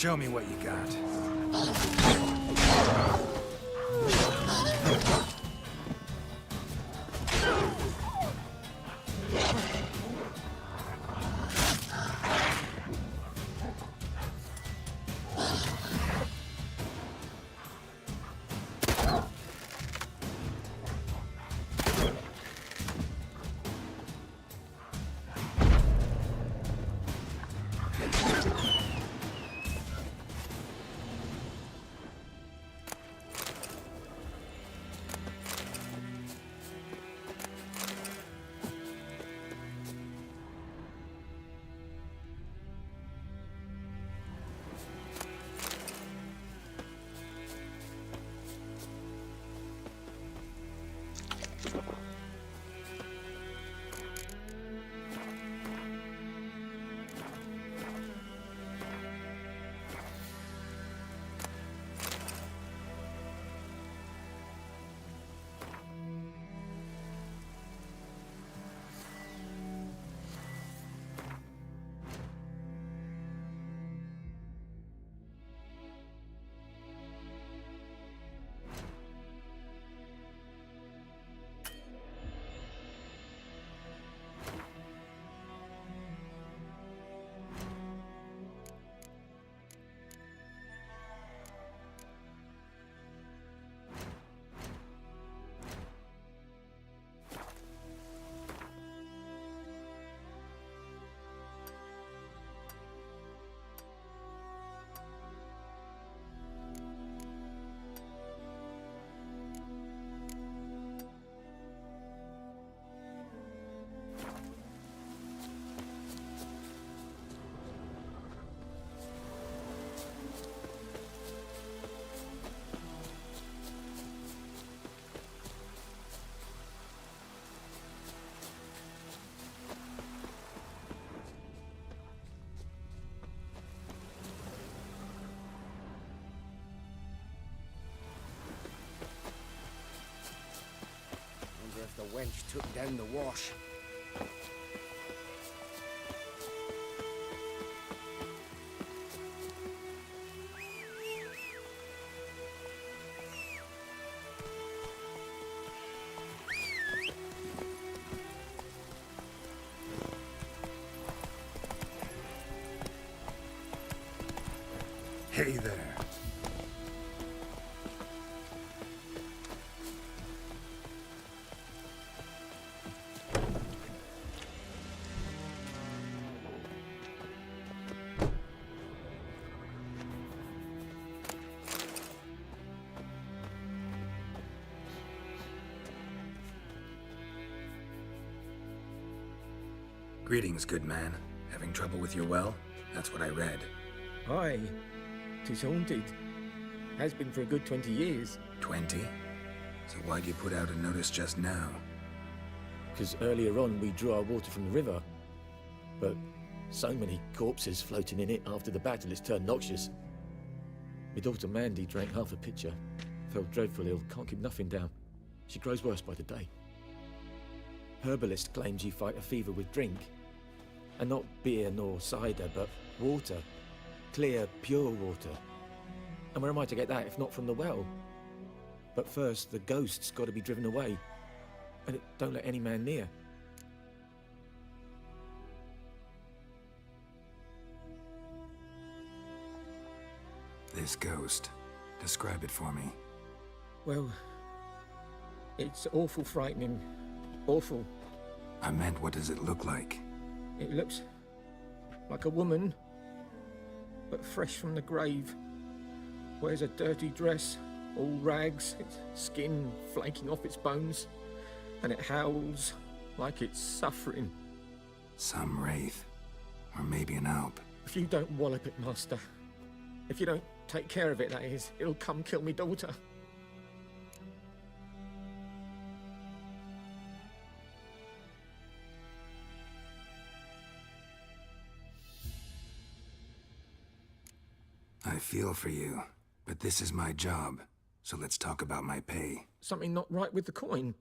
Show me what you got. The wench took down the wash. Hey there. Greetings, good man. Having trouble with your well? That's what I read. Aye. 'Tis haunted. Has been for a good 20 years. 20? So why'd you put out a notice just now? 'Cause earlier on we drew our water from the river. But so many corpses floating in it after the battle it's turned noxious. My daughter Mandy drank half a pitcher. Fell dreadful ill, can't keep nothing down. She grows worse by the day. Herbalist claims you fight a fever with drink. And not beer nor cider, but water. Clear, pure water. And where am I to get that if not from the well? But first, the ghost's got to be driven away. And it don't let any man near. This ghost. Describe it for me. Well, it's awful frightening. Awful. I meant, what does it look like? It looks like a woman, but fresh from the grave. Wears a dirty dress, all rags, its skin flaking off its bones, and it howls like it's suffering. Some wraith. Or maybe an alp. If you don't wallop it, Master, if you don't take care of it, that is, it'll come kill me daughter. I feel for you, but this is my job, so let's talk about my pay. Something not right with the coin.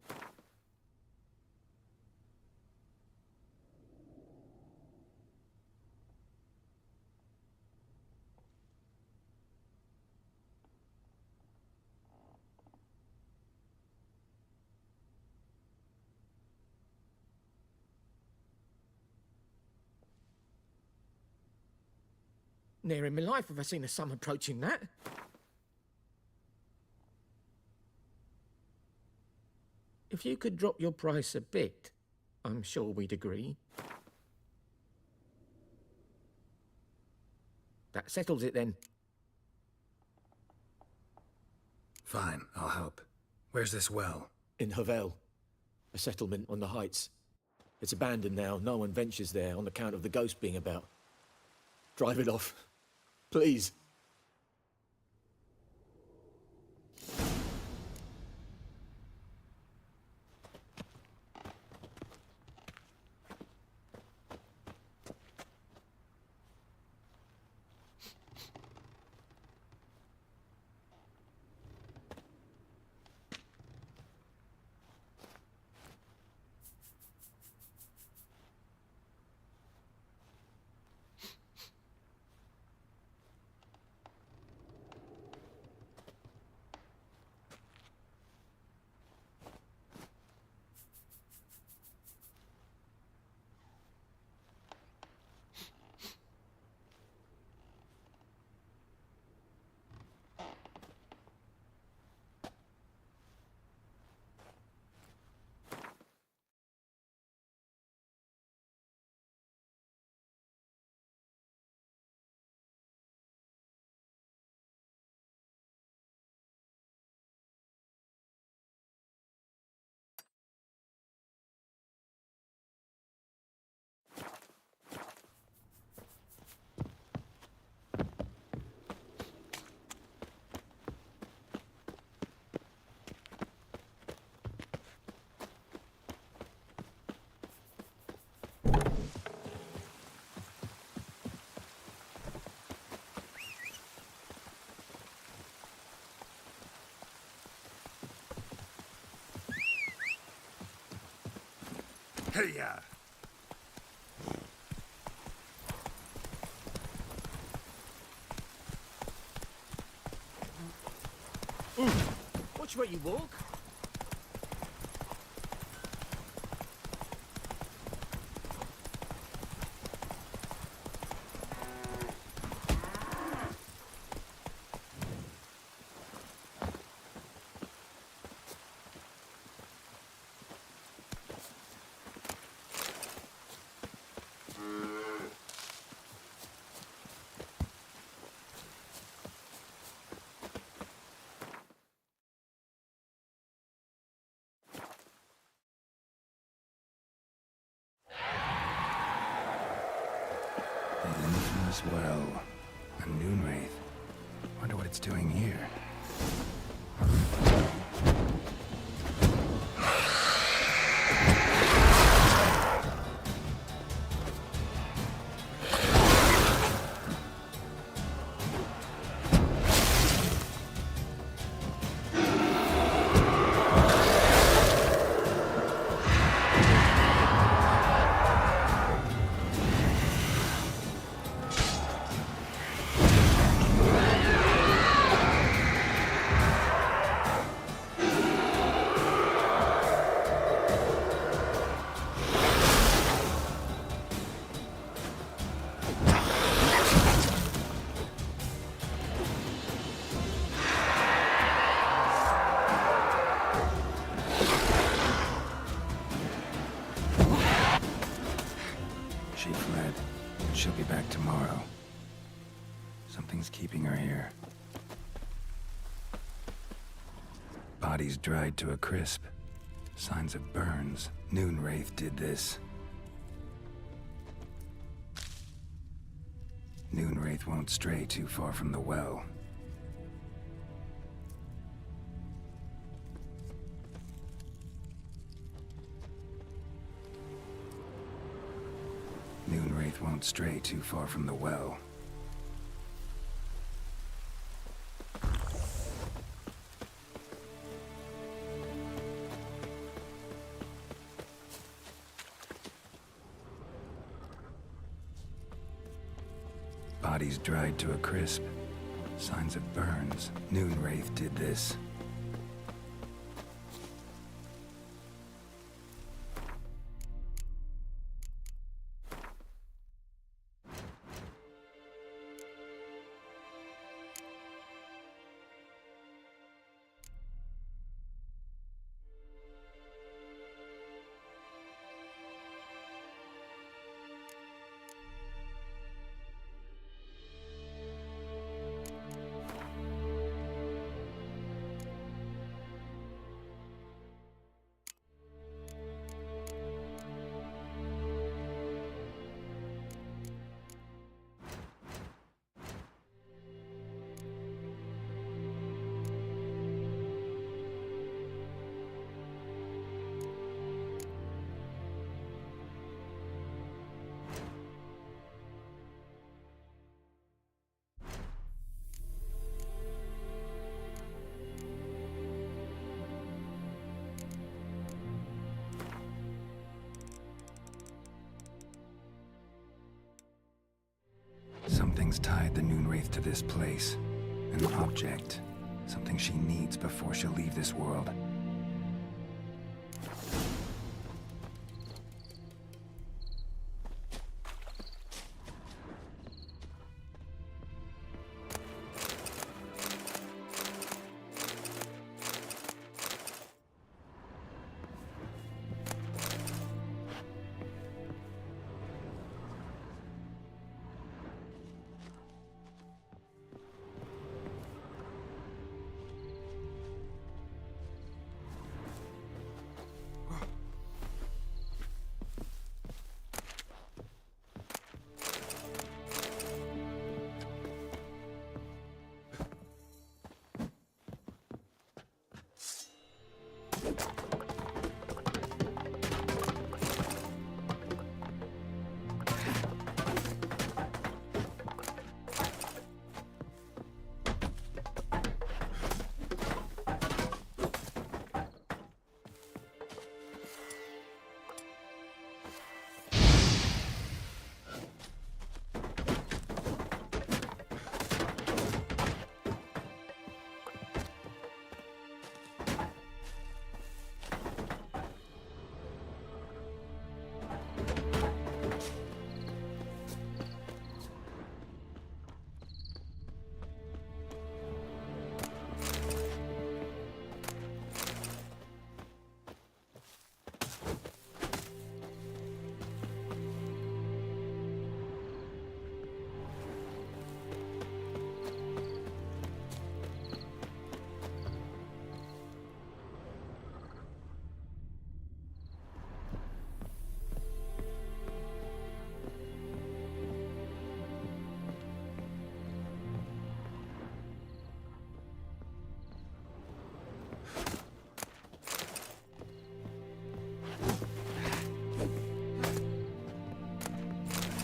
Near in my life have I seen a sum approaching that. If you could drop your price a bit, I'm sure we'd agree. That settles it then. Fine, I'll help. Where's this well? In Havel, a settlement on the heights. It's abandoned now. No one ventures there on account of the ghost being about. Drive it off, please. Hey-ya! Watch where you walk. The infamous well. A noon wraith. Wonder what it's doing here. She fled. She'll be back tomorrow. Something's keeping her here. Bodies dried to a crisp. Signs of burns. Noon Wraith did this. Noon Wraith won't stray too far from the well. Noon Wraith won't stray too far from the well. Bodies dried to a crisp. Signs of burns. Noon Wraith did this. Something's tied the Noonwraith to this place. An object. Something she needs before she'll leave this world.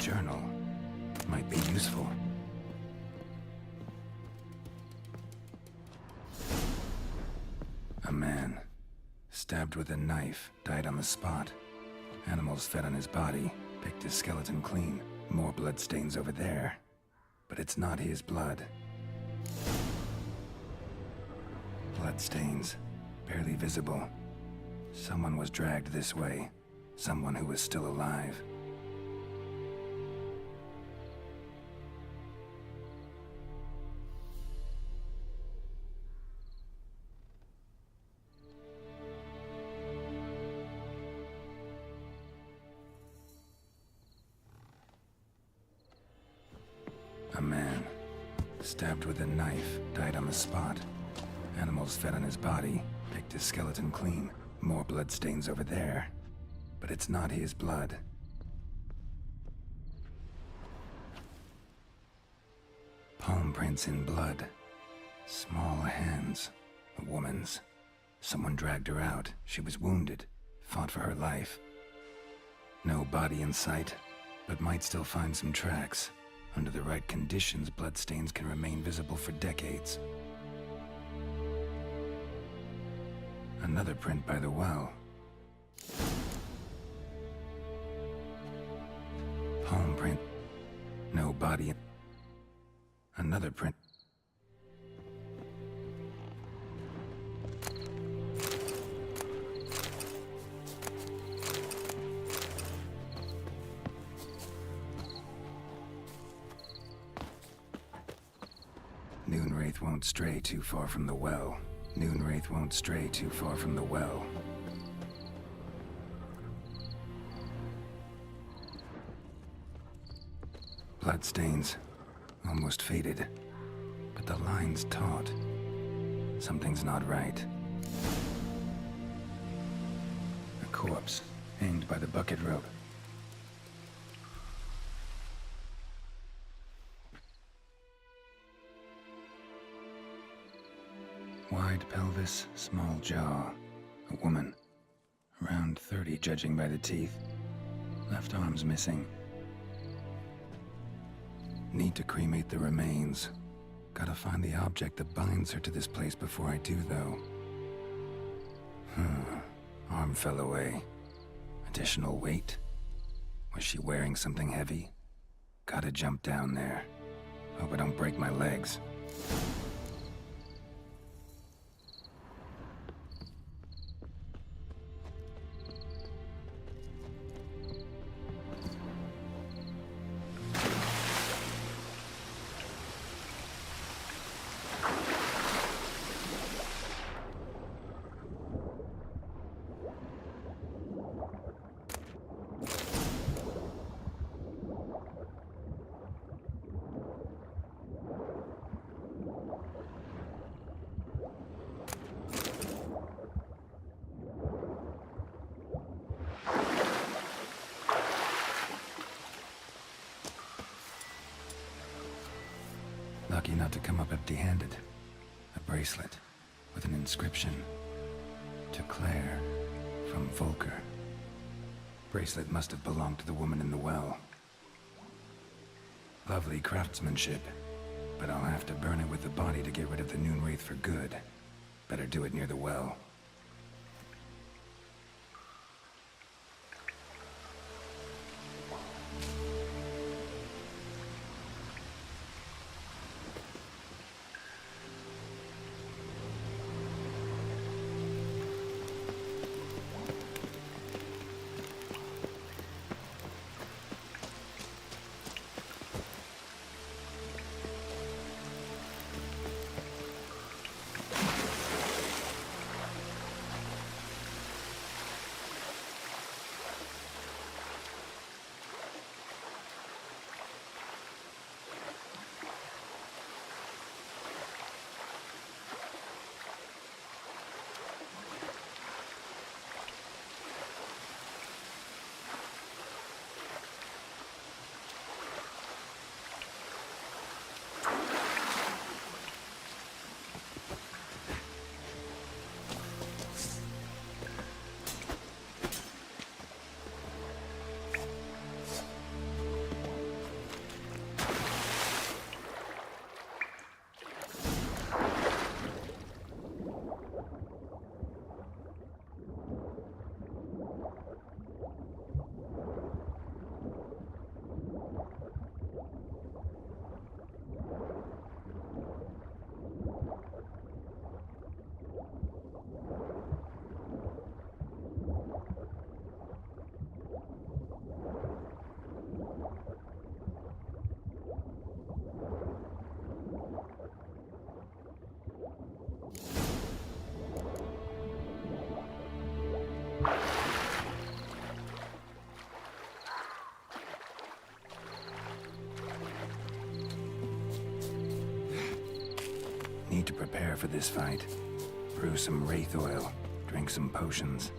Journal might be useful. A man, stabbed with a knife, died on the spot. Animals fed on his body, picked his skeleton clean. More bloodstains over there. But it's not his blood. Bloodstains, barely visible. Someone was dragged this way. Someone who was still alive. A man, stabbed with a knife, died on the spot. Animals fed on his body, picked his skeleton clean. More bloodstains over there. But it's not his blood. Palm prints in blood. Small hands. A woman's. Someone dragged her out. She was wounded. Fought for her life. No body in sight, but might still find some tracks. Under the right conditions, bloodstains can remain visible for decades. Another print by the well. Palm print. No body. Another print. Noonwraith won't stray too far from the well. Noonwraith won't stray too far from the well. Bloodstains. Almost faded. But the line's taut. Something's not right. A corpse, hanged by the bucket rope. Wide pelvis, small jaw. A woman. Around 30, judging by the teeth. Left arm's missing. Need to cremate the remains. Gotta find the object that binds her to this place before I do, though. Arm fell away. Additional weight? Was she wearing something heavy? Gotta jump down there. Hope I don't break my legs. Lucky not to come up empty-handed. A bracelet with an inscription. To Claire, from Volker. Bracelet must have belonged to the woman in the well. Lovely craftsmanship, but I'll have to burn it with the body to get rid of the Noon Wraith for good. Better do it near the well. Need to prepare for this fight. Brew some wraith oil, drink some potions.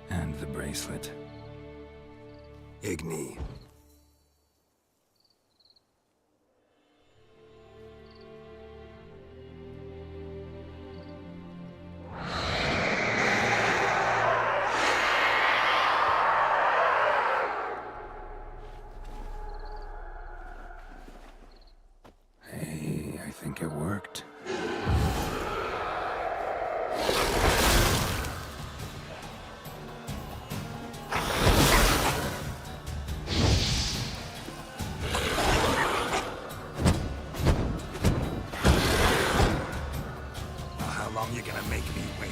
And the bracelet. Igni. Hey, I think it worked. You're gonna make me wait.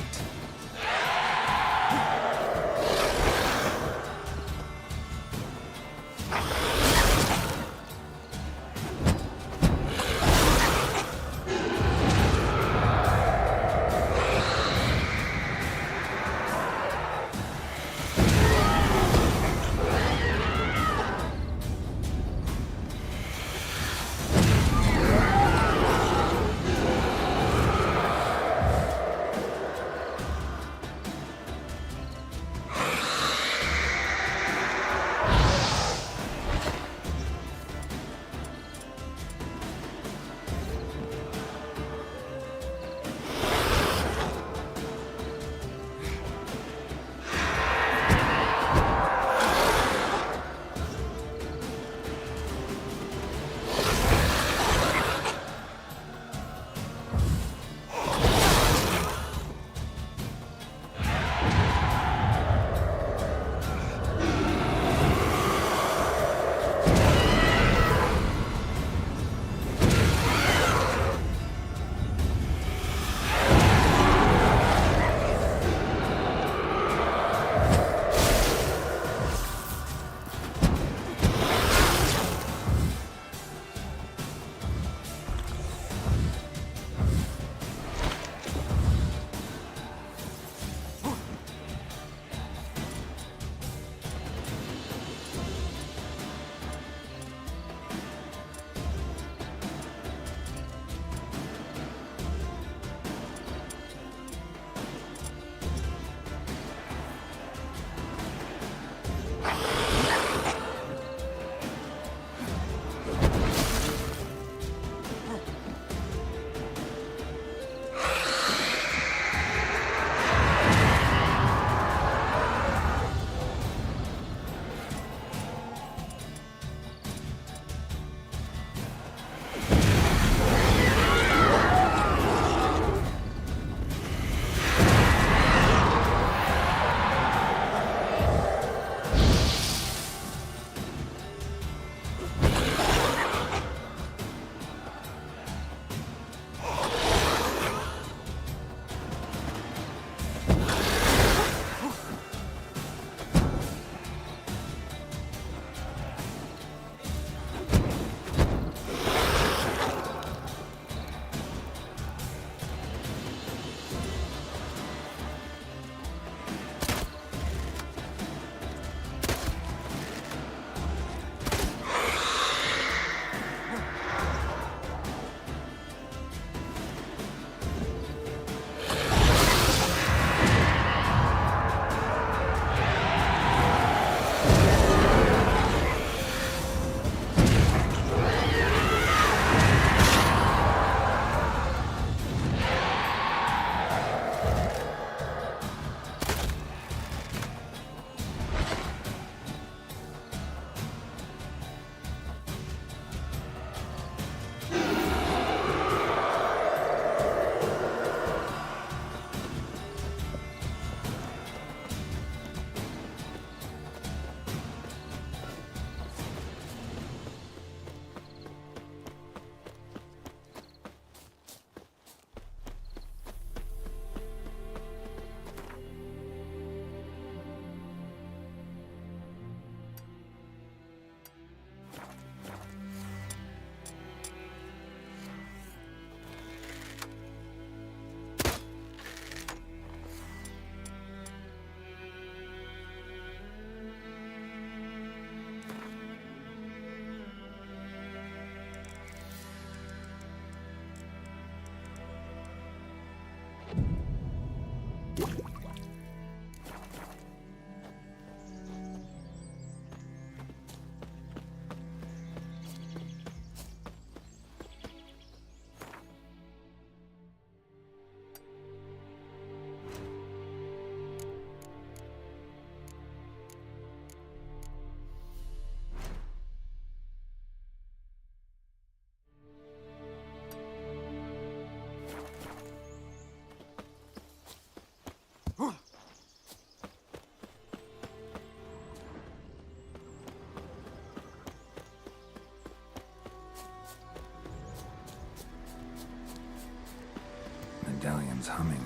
sounds humming.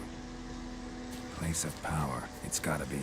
Place of power, it's gotta be.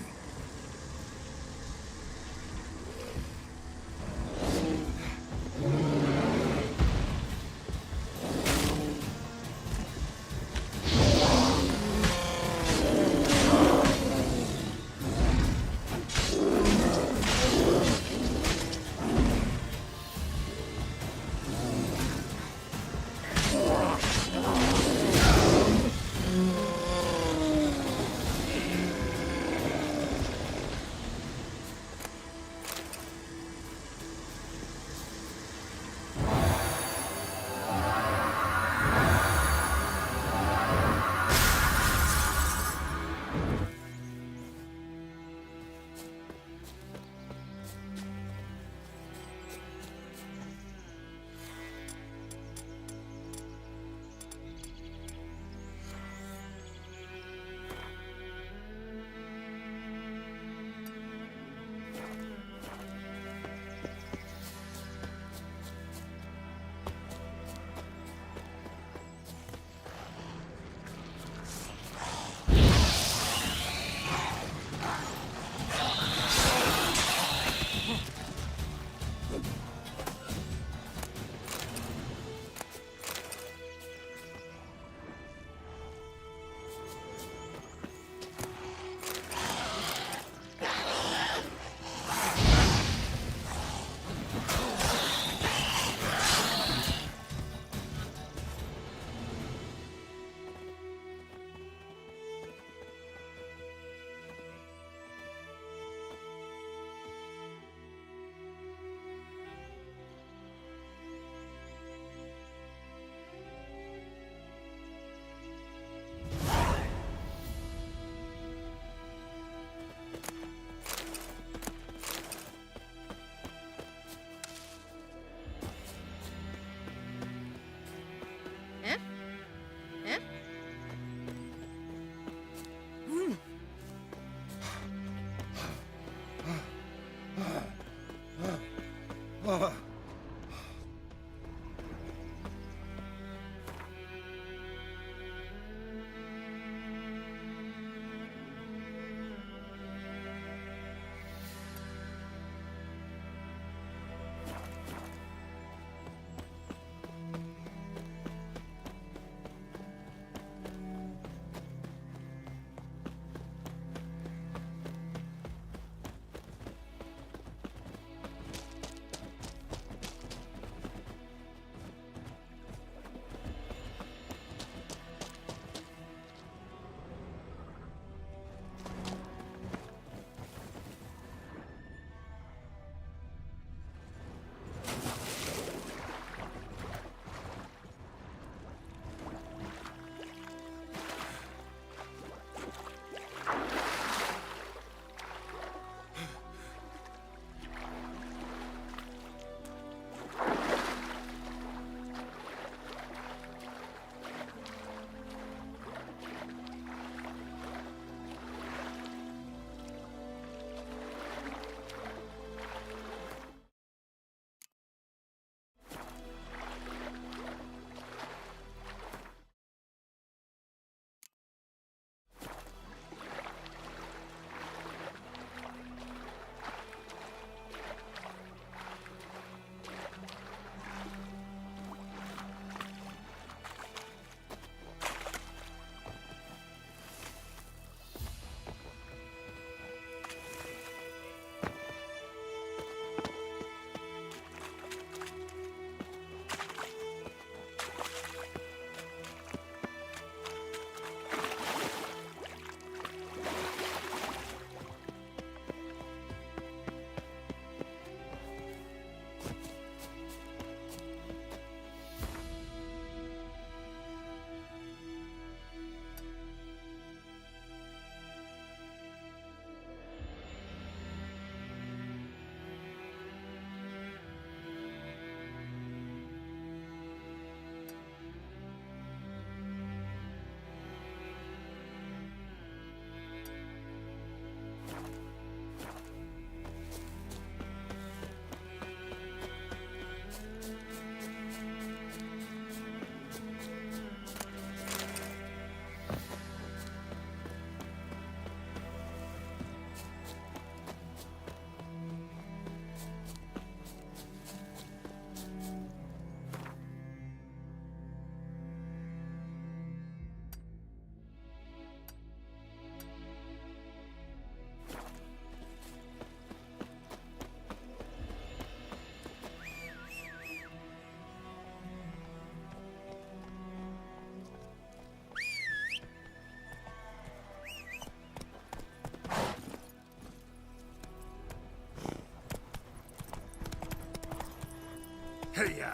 Hey-ya!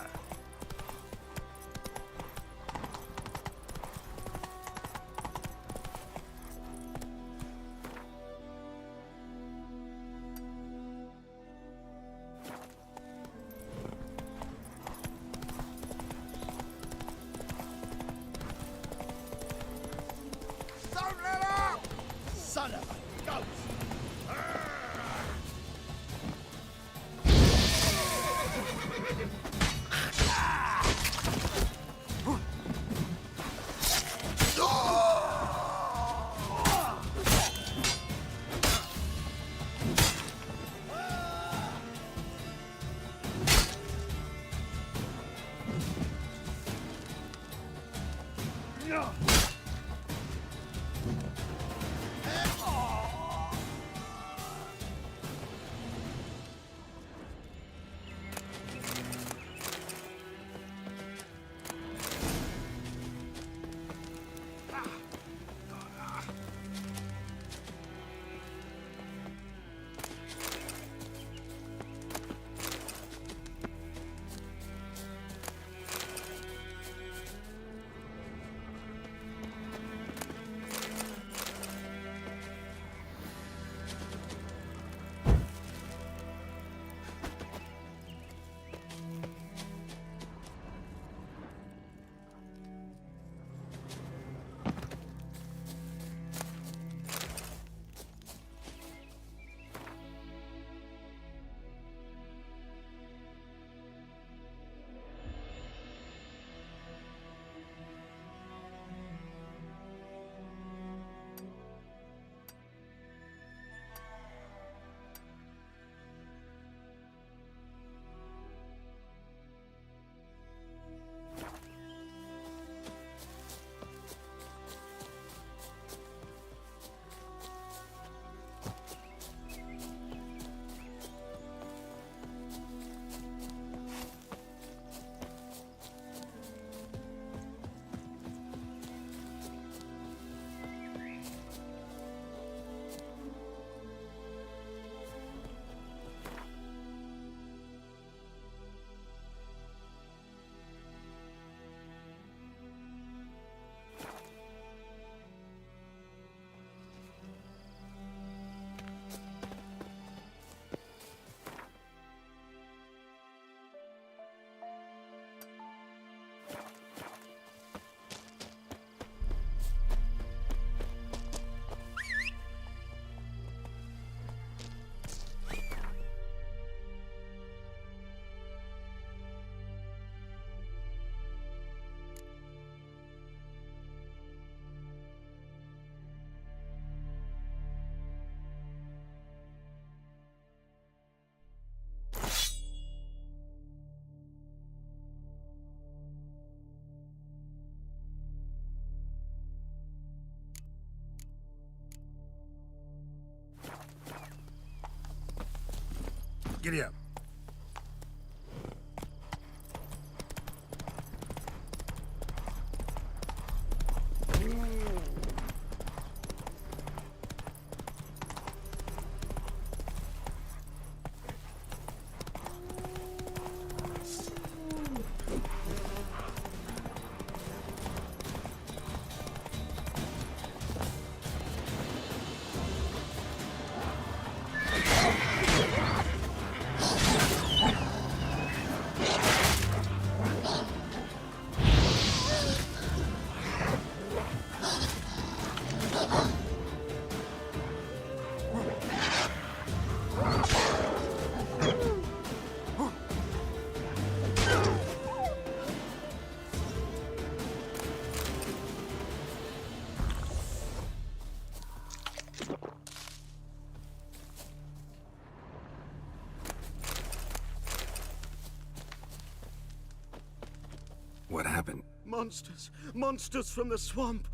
Don't let up! Son of a ghost! Giddy up. What happened? Monsters! Monsters from the swamp!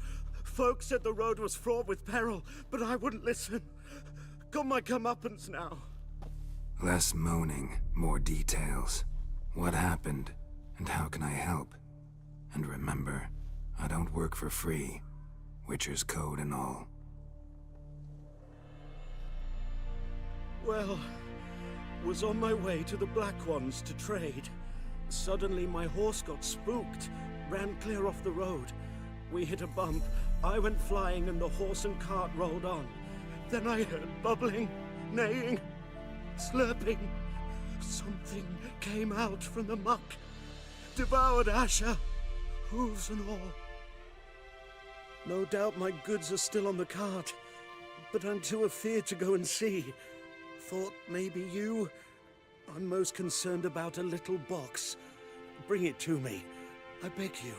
Folk said the road was fraught with peril, but I wouldn't listen. Got my comeuppance now. Less moaning, more details. What happened, and how can I help? And remember, I don't work for free. Witcher's code and all. Well, was on my way to the Black Ones to trade. Suddenly my horse got spooked, ran clear off the road. We hit a bump, I went flying and the horse and cart rolled on. Then I heard bubbling, neighing, slurping. Something came out from the muck, devoured Asher, hooves and all. No doubt my goods are still on the cart, but I'm too afeard to go and see. Thought maybe you... I'm most concerned about a little box. Bring it to me, I beg you.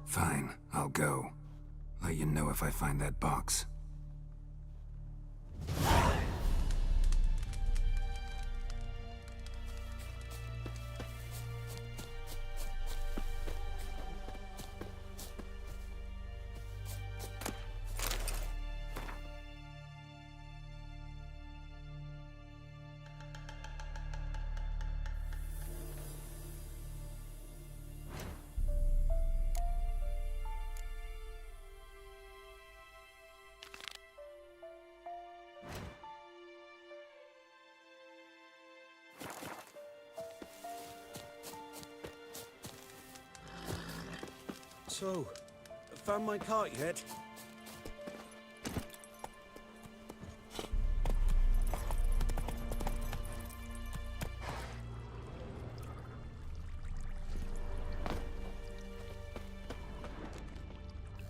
Fine, I'll go. Let you know if I find that box. So, found my cart yet?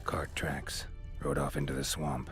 Cart tracks. Rode off into the swamp.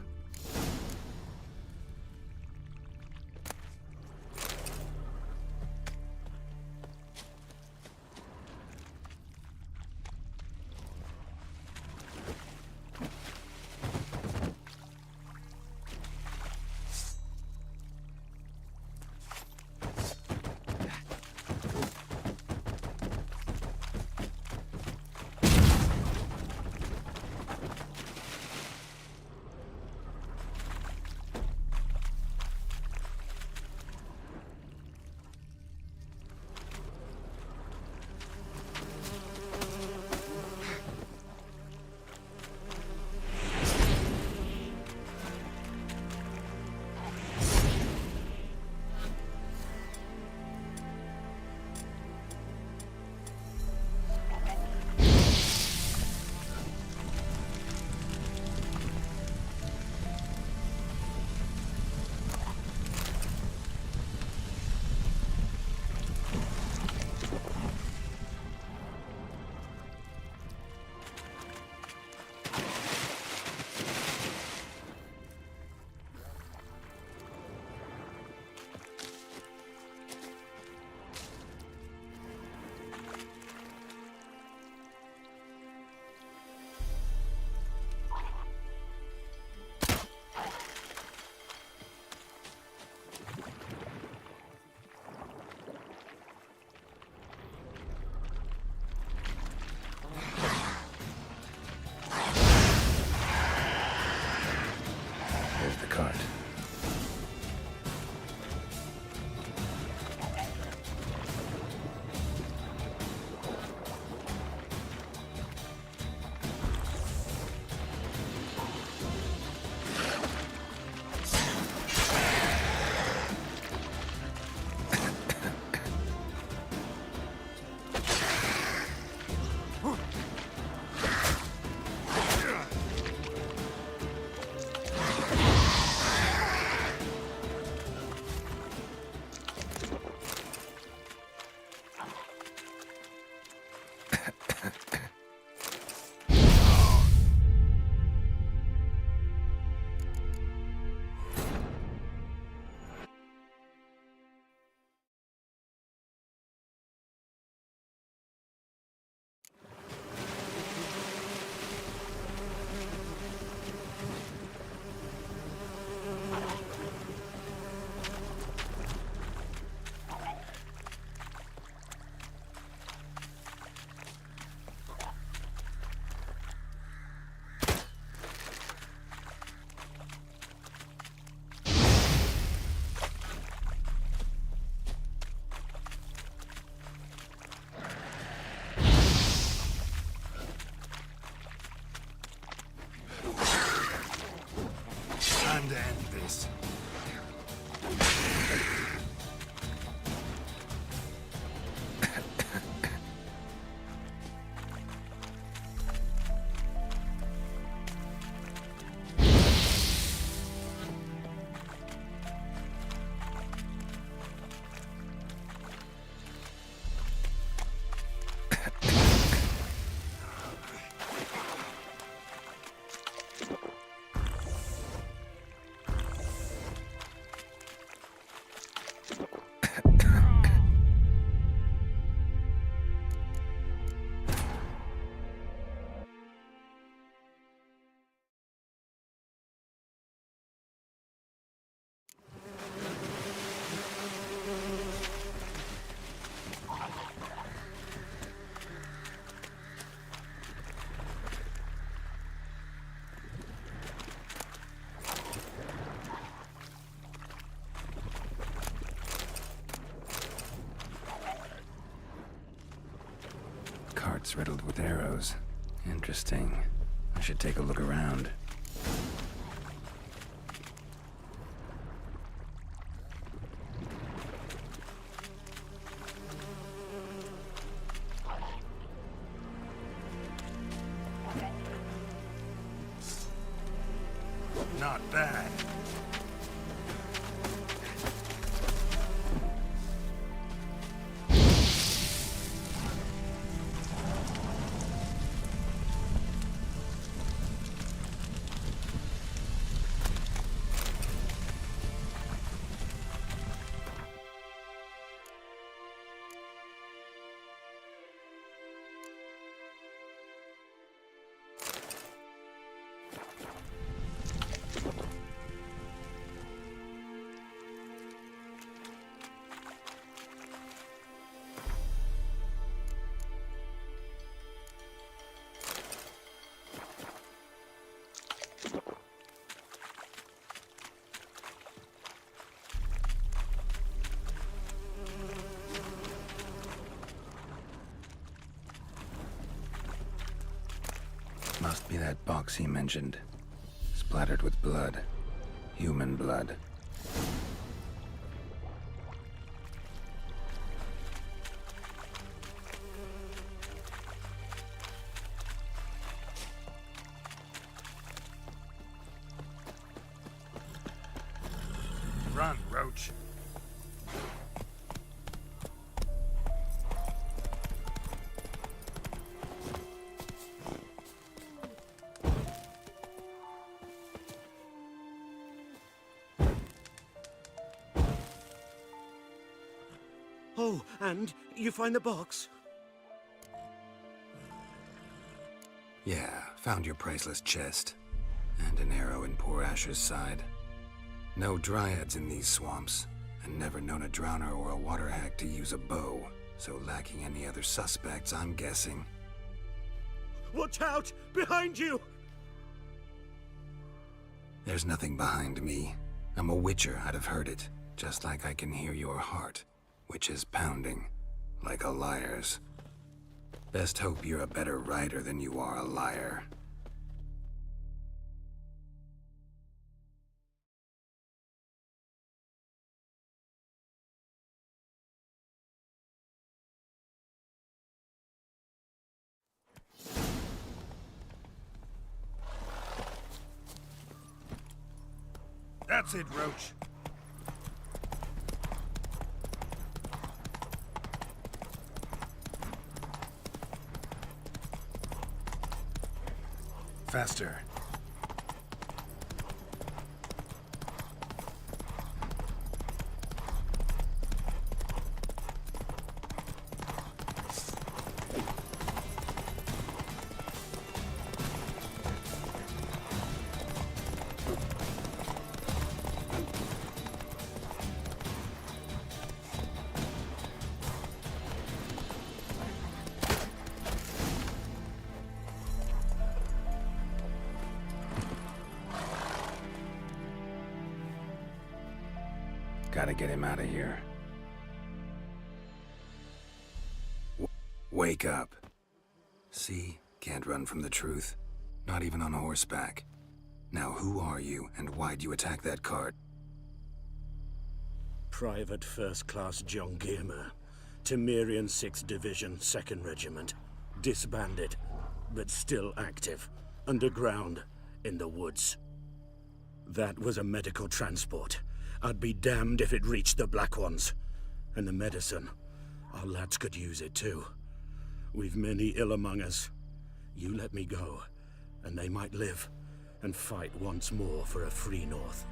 Cart. Time to end this. Carts riddled with arrows. Interesting. I should take a look around. Not bad. Must be that box he mentioned. Splattered with blood. Human blood. Run, Roach. Oh, and you find the box? Yeah, found your priceless chest. And an arrow in poor Asher's side. No dryads in these swamps, and never known a drowner or a water hack to use a bow. So lacking any other suspects, I'm guessing. Watch out! Behind you! There's nothing behind me. I'm a witcher, I'd have heard it. Just like I can hear your heart, which is pounding, like a liar's. Best hope you're a better writer than you are a liar. That's it, Roach. Faster. Gotta get him out of here. Wake up. See? Can't run from the truth. Not even on horseback. Now who are you, and why'd you attack that cart? Private First Class John Giermer, Temerian 6th Division, 2nd Regiment. Disbanded, but still active. Underground, in the woods. That was a medical transport. I'd be damned if it reached the Black Ones. And the medicine, our lads could use it too. We've many ill among us. You let me go, and they might live, and fight once more for a free North.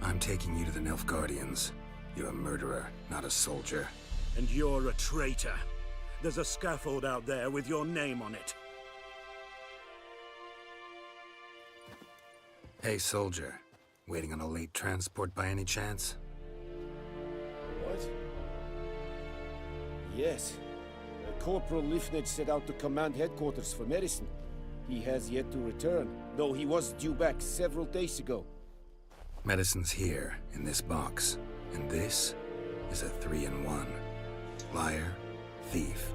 I'm taking you to the Nilfgaardians. You're a murderer, not a soldier. And you're a traitor. There's a scaffold out there with your name on it. Hey, soldier. Waiting on a late transport by any chance? What? Yes. Corporal Lifned set out to command headquarters for medicine. He has yet to return, though he was due back several days ago. Medicine's here, in this box. And this is a 3-in-1. Liar, thief,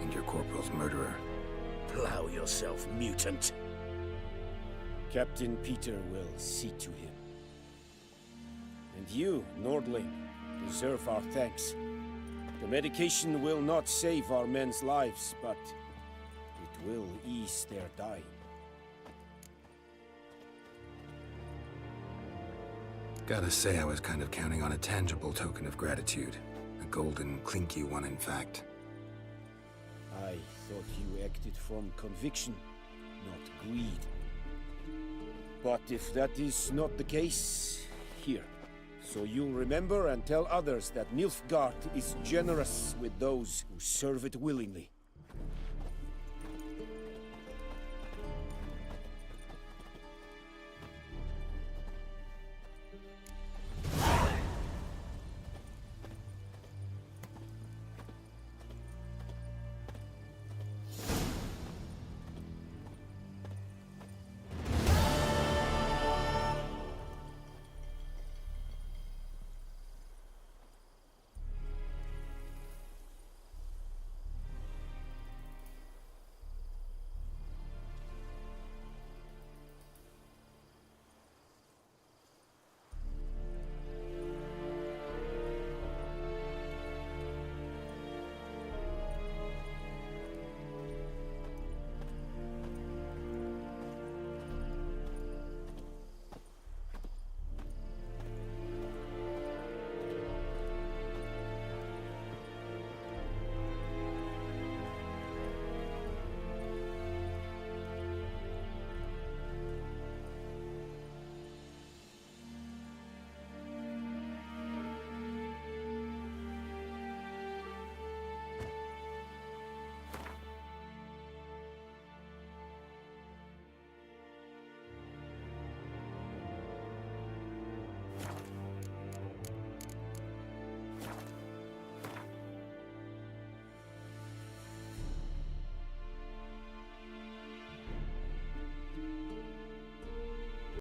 and your corporal's murderer. Plow yourself, mutant. Captain Peter will see to him. And you, Nordling, deserve our thanks. The medication will not save our men's lives, but it will ease their dying. Gotta say, I was kind of counting on a tangible token of gratitude. A golden, clinky one, in fact. I thought you acted from conviction, not greed. But if that is not the case, here. So you'll remember and tell others that Nilfgaard is generous with those who serve it willingly.